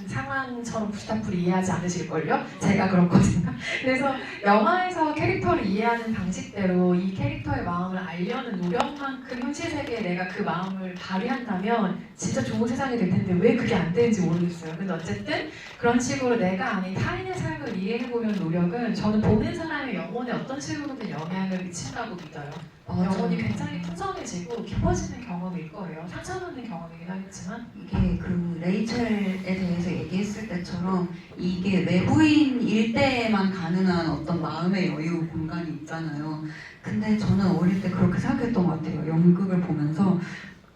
[SPEAKER 1] 상황처럼 구스타프를 이해하지 않으실걸요? 제가 그렇거든요. 그래서 영화에서 캐릭터를 이해하는 방식대로 이 캐릭터의 마음을 알려는 노력만큼 현실 세계에 내가 그 마음을 발휘한다면 진짜 좋은 세상이 될 텐데 왜 그게 안 되는지 모르겠어요. 근데 어쨌든 그런 식으로 내가 아닌 타인의 삶을 이해해보려는 노력은 저는 보는 사람의 영혼에 어떤 식으로든 영향을 미친다고 믿어요. 영혼이 굉장히 풍성해지고 깊어지는 경험일 거예요. 상처받는 경험이긴 하겠지만
[SPEAKER 2] 이게 그 레이첼에 대해서 얘기했을 때처럼 이게 외부인일 때에만 가능한 어떤 마음의 여유 공간이 있잖아요. 근데 저는 어릴 때 그렇게 생각했던 것 같아요. 연극을 보면서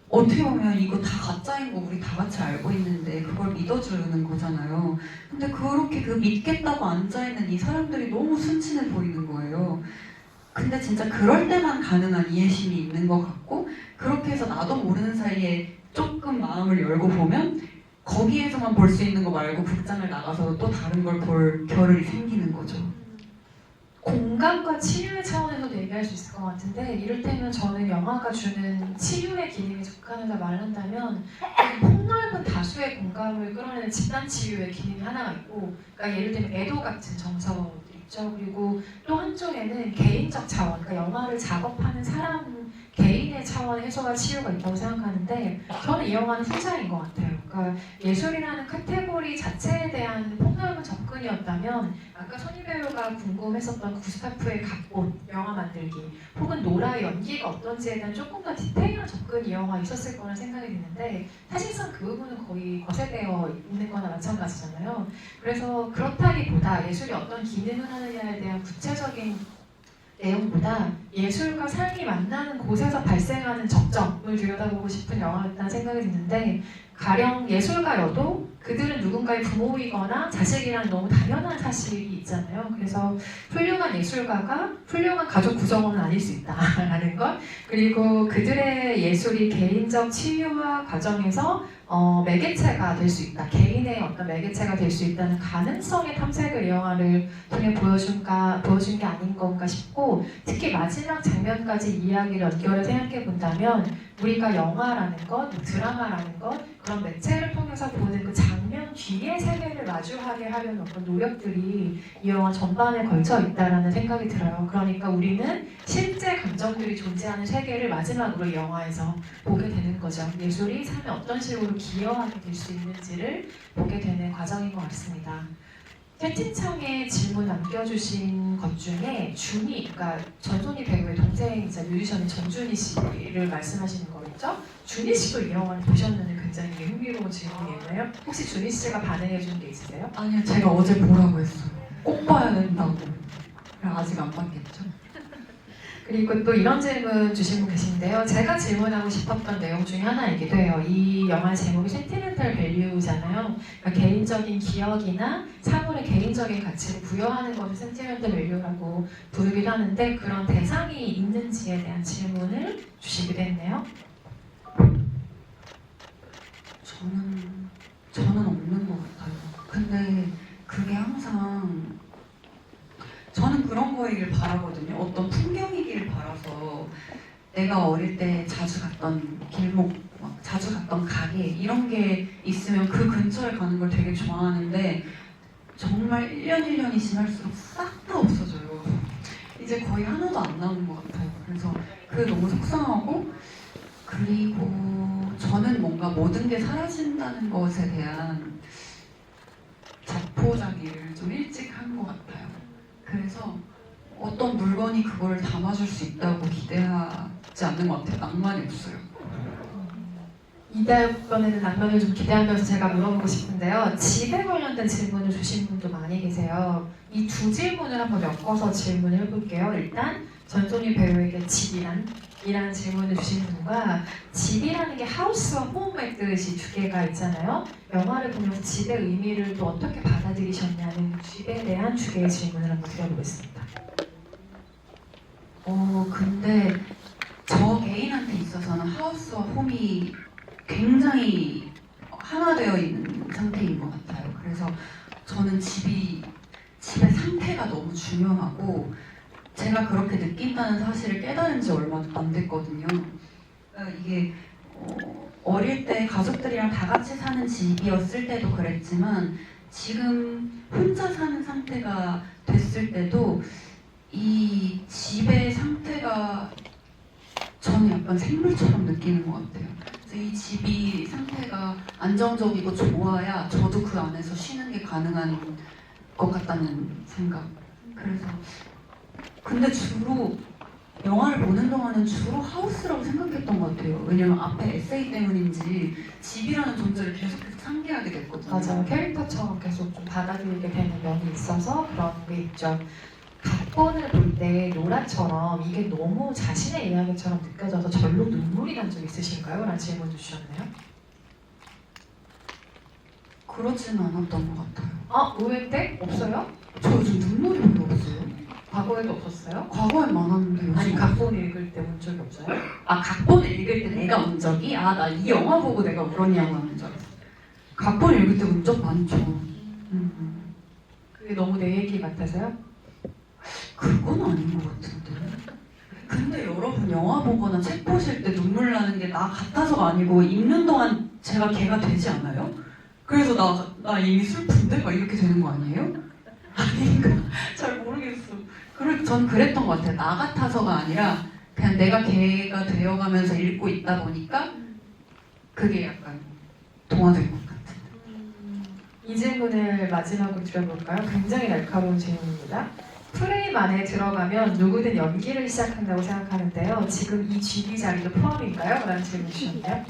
[SPEAKER 2] 어떻게 보면 이거 다 가짜인 거 우리 다 같이 알고 있는데 그걸 믿어주는 거잖아요. 근데 그렇게 그 믿겠다고 앉아있는 이 사람들이 너무 순진해 보이는 거예요. 근데 진짜 그럴 때만 가능한 이해심이 있는 것 같고 그렇게 해서 나도 모르는 사이에 조금 마음을 열고 보면 거기에서만 볼 수 있는 거 말고 극장을 나가서 또 다른 걸 볼 겨를이 생기는 거죠.
[SPEAKER 1] 공감과 치유의 차원에서도 얘기할 수 있을 것 같은데 이를테면 저는 영화가 주는 치유의 기능에 속하는가 말한다면 폭넓은 다수의 공감을 끌어내는 집단 치유의 기능이 하나가 있고 그러니까 예를 들면 애도 같은 정서들 있죠. 그리고 또 한쪽에는 개인적 차원, 그러니까 영화를 작업하는 사람 개인의 차원의 해소와 치유가 있다고 생각하는데 저는 이 영화는 후자인 것 같아요. 그러니까 예술이라는 카테고리 자체에 대한 폭넓은 접근이었다면 아까 손희 배우가 궁금했었던 구스타프의 각본, 영화 만들기 혹은 노라의 연기가 어떤지에 대한 조금 더 디테일한 접근이 이 영화에 있었을 거라는 생각이 드는데 사실상 그 부분은 거의 거세되어 있는 거나 마찬가지잖아요. 그래서 그렇다기보다 예술이 어떤 기능을 하느냐에 대한 구체적인 내용보다 예술과 삶이 만나는 곳에서 발생하는 접점을 들여다보고 싶은 영화였다는 생각이 드는데 가령 예술가여도 그들은 누군가의 부모이거나 자식이란 너무 당연한 사실이 있잖아요. 그래서 훌륭한 예술가가 훌륭한 가족 구성원은 아닐 수 있다라는 것 그리고 그들의 예술이 개인적 치유와 과정에서 매개체가 될 수 있다. 개인의 어떤 매개체가 될 수 있다는 가능성의 탐색을 이 영화를 통해 보여준 게 아닌 건가 싶고 특히 마지막 장면까지 이야기를 연결해 생각해 본다면 우리가 영화라는 것, 드라마라는 것 그런 매체를 통해서 보는 그 장면 뒤의 세계를 마주하게 하려는 어떤 노력들이 이 영화 전반에 걸쳐 있다라는 생각이 들어요. 그러니까 우리는 실제 감정들이 존재하는 세계를 마지막으로 이 영화에서 보게 되는 거죠. 예술이 삶에 어떤 식으로 기여하게 될 수 있는지를 보게 되는 과정인 것 같습니다. 채팅창에 질문 남겨주신 것 중에 준이, 그러니까 전소니 배우의 동생이자 뮤지션인 전준희 씨를 말씀하시는 거겠죠? 준희 씨도 이 영화를 보셨는데 굉장히 흥미로운 질문이었나요? 혹시 준희 씨가 반응해준 게 있으세요?
[SPEAKER 2] 아니요, 제가 어제 보라고 했어요. 꼭 봐야 된다고. 그래, 아직 안 봤겠죠?
[SPEAKER 1] 그리고 또 이런 질문 주신 분 계신데요. 제가 질문하고 싶었던 내용 중에 하나이기도 해요. 이 영화 제목이 센티멘탈 밸류잖아요. 그러니까 개인적인 기억이나 사물의 개인적인 가치를 부여하는 것을 센티멘탈 밸류라고 부르기도 하는데 그런 대상이 있는지에 대한 질문을 주시기도 했네요.
[SPEAKER 2] 저는 없는 것 같아요. 근데 그게 항상 저는 그런 거이길 바라거든요. 어떤 풍경이길 바라서 내가 어릴 때 자주 갔던 길목, 막 자주 갔던 가게 이런 게 있으면 그 근처에 가는 걸 되게 좋아하는데 정말 1년 1년이 지날수록 싹 다 없어져요. 이제 거의 하나도 안 남은 것 같아요. 그래서 그게 너무 속상하고 그리고 저는 뭔가 모든 게 사라진다는 것에 대한 자포자기를 좀 일찍 한 것 같아요. 그래서 어떤 물건이 그걸 담아줄 수 있다고 기대하지 않는 것 같아요. 낭만이 없어요.
[SPEAKER 1] 이번에는 낭만을 좀 기대하면서 제가 물어보고 싶은데요. 집에 관련된 질문을 주신 분도 많이 계세요. 이 두 질문을 한번 엮어서 질문을 해볼게요. 일단 전소니 배우에게 집이란 질문을 주신 분과 집이라는 게 하우스와 홈의 뜻이 두 개가 있잖아요. 영화를 보면서 집의 의미를 또 어떻게 받아들이셨냐는 집에 대한 두 개의 질문을 한번 드려보겠습니다.
[SPEAKER 2] 근데 저 개인한테 있어서는 하우스와 홈이 굉장히 하나 되어 있는 상태인 것 같아요. 그래서 저는 집의 상태가 너무 중요하고 제가 그렇게 느낀다는 사실을 깨달은 지 얼마 안 됐거든요. 그러니까 이게 어릴 때 가족들이랑 다 같이 사는 집이었을 때도 그랬지만 지금 혼자 사는 상태가 됐을 때도 이 집의 상태가 저는 약간 생물처럼 느끼는 것 같아요. 그래서 이 집이 상태가 안정적이고 좋아야 저도 그 안에서 쉬는 게 가능한 것 같다는 생각. 그래서 근데 주로 영화를 보는 동안은 주로 하우스라고 생각했던 것 같아요. 왜냐면 앞에 에세이 때문인지 집이라는 존재를 계속해서 상기하게 됐거든요.
[SPEAKER 1] 맞아요. 캐릭터처럼 계속 좀 받아들이게 되는 면이 있어서 그런 게 있죠. 각본을 볼 때 노라처럼 이게 너무 자신의 이야기처럼 느껴져서 절로 눈물이 난 적 있으신가요? 라는 질문도 주셨네요.
[SPEAKER 2] 그러지는 않았던 것 같아요.
[SPEAKER 1] 의외인데? 없어요?
[SPEAKER 2] 저 요즘 눈물이 별로 없어요.
[SPEAKER 1] 과거에도 없었어요?
[SPEAKER 2] 과거엔 많았는데 요즘
[SPEAKER 1] 아니 각본 읽을 때 운 적이 없어요?
[SPEAKER 2] 각본을 읽을 때 내가 운 적이? 나 이 영화 보고 내가 울었냐고 하는 줄 알았어. 각본 읽을 때 운 적 많죠.
[SPEAKER 1] 그게 너무 내 얘기 같아서요?
[SPEAKER 2] 그건 아닌 것 같은데. 근데 여러분 영화 보거나 책 보실 때 눈물 나는 게 나 같아서가 아니고 읽는 동안 제가 걔가 되지 않아요? 그래서 나 이미 슬픈데? 막 이렇게 되는 거 아니에요? 아닌가? 잘 모르겠어. 전 그랬던 것 같아요. 나 같아서가 아니라 그냥 내가 걔가 되어가면서 읽고 있다 보니까 그게 약간 동화된 것 같아요.
[SPEAKER 1] 이 질문을 마지막으로 드려볼까요? 굉장히 날카로운 질문입니다. 프레임 안에 들어가면 누구든 연기를 시작한다고 생각하는데요. 지금 이 GD 자리도 포함인가요? 라는 질문 주셨네요.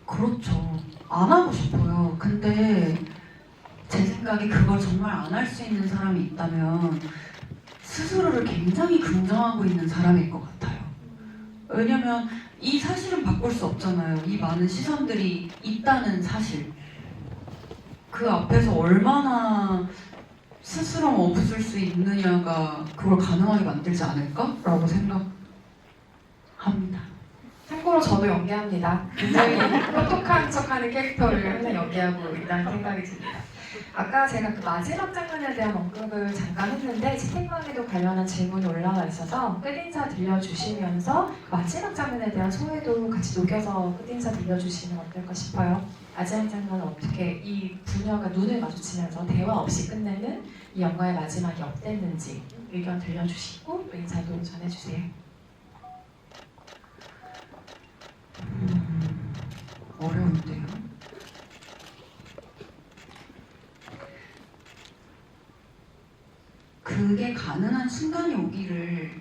[SPEAKER 2] 그렇죠. 안 하고 싶어요. 근데 제 생각에 그걸 정말 안 할 수 있는 사람이 있다면 스스로를 굉장히 긍정하고 있는 사람일 것 같아요. 왜냐면 이 사실은 바꿀 수 없잖아요. 이 많은 시선들이 있다는 사실. 그 앞에서 얼마나 스스로 없을 수 있느냐가 그걸 가능하게 만들지 않을까라고 생각합니다.
[SPEAKER 1] 참고로 저도 연기합니다. 굉장히 똑똑한 척하는 캐릭터를 항상 연기하고 있다는 생각이 듭니다. 아까 제가 그 마지막 장면에 대한 언급을 잠깐 했는데 채팅방에도 관련한 질문이 올라와 있어서 끝인사 들려주시면서 마지막 장면에 대한 소회도 같이 녹여서 끝인사 들려주시면 어떨까 싶어요. 마지막 장면은 어떻게 이 부녀가 눈을 마주치면서 대화 없이 끝내는 이 영화의 마지막이 어땠는지 의견 들려주시고 또 인사도 전해주세요.
[SPEAKER 2] 어려운데요. 그게 가능한 순간이 오기를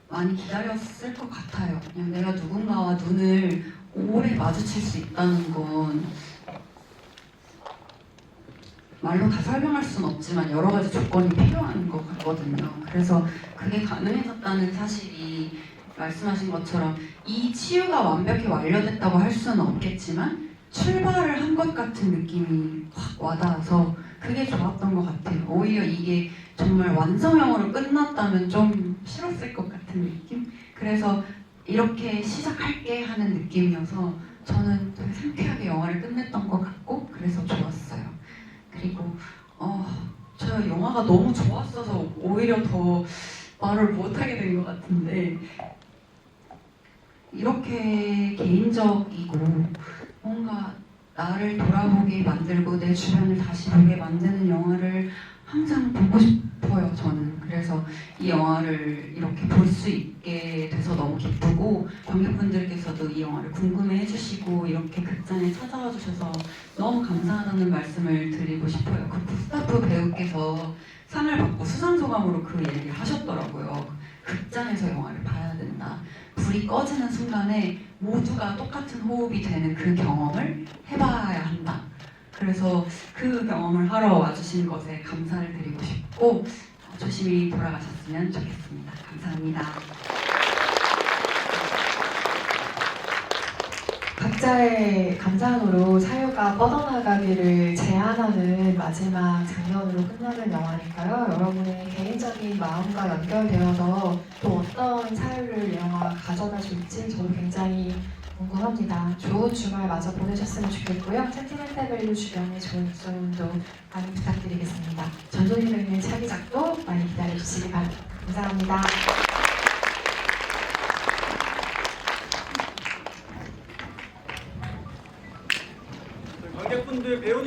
[SPEAKER 2] 많이 기다렸을 것 같아요. 그냥 내가 누군가와 눈을 오래 마주칠 수 있다는 건 말로 다 설명할 수는 없지만 여러 가지 조건이 필요한 것 같거든요. 그래서 그게 가능해졌다는 사실이 말씀하신 것처럼 이 치유가 완벽히 완료됐다고 할 수는 없겠지만 출발을 한 것 같은 느낌이 확 와닿아서 그게 좋았던 것 같아요. 오히려 이게 정말 완성형으로 끝났다면 좀 싫었을 것 같은 느낌? 그래서 이렇게 시작할게 하는 느낌이어서 저는 되게 상쾌하게 영화를 끝냈던 것 같고 그래서 좋았어요. 그리고 저 영화가 너무 좋았어서 오히려 더 말을 못하게 된 것 같은데 이렇게 개인적이고 뭔가 나를 돌아보게 만들고 내 주변을 다시 보게 만드는 영화를 항상 보고 싶어요, 저는. 그래서 이 영화를 이렇게 볼 수 있게 돼서 너무 기쁘고 관객분들께서도 이 영화를 궁금해 해주시고 이렇게 극장에 찾아와 주셔서 너무 감사하다는 말씀을 드리고 싶어요. 그 구스타프 배우께서 상을 받고 수상소감으로 그 얘기를 하셨더라고요. 극장에서 영화를 봐야 된다. 불이 꺼지는 순간에 모두가 똑같은 호흡이 되는 그 경험을 해봐야 한다. 그래서 그 경험을 하러 와주신 것에 감사를 드리고 싶고 조심히 돌아가셨으면 좋겠습니다. 감사합니다.
[SPEAKER 1] 각자의 감상으로 사유가 뻗어나가기를 제안하는 마지막 장면으로 끝나는 영화니까요. 여러분의 개인적인 마음과 연결되어서 또 어떤 사유를 이 영화가 가져다 줄지 저도 굉장히 궁금합니다. 좋은 주말 마저 보내셨으면 좋겠고요. 센티멘탈 밸류 주변에 좋은 입소문도 많이 부탁드리겠습니다. 전소님을 위한 차기작도 많이 기다려주시기 바랍니다. 감사합니다.
[SPEAKER 3] 관객분들 배우님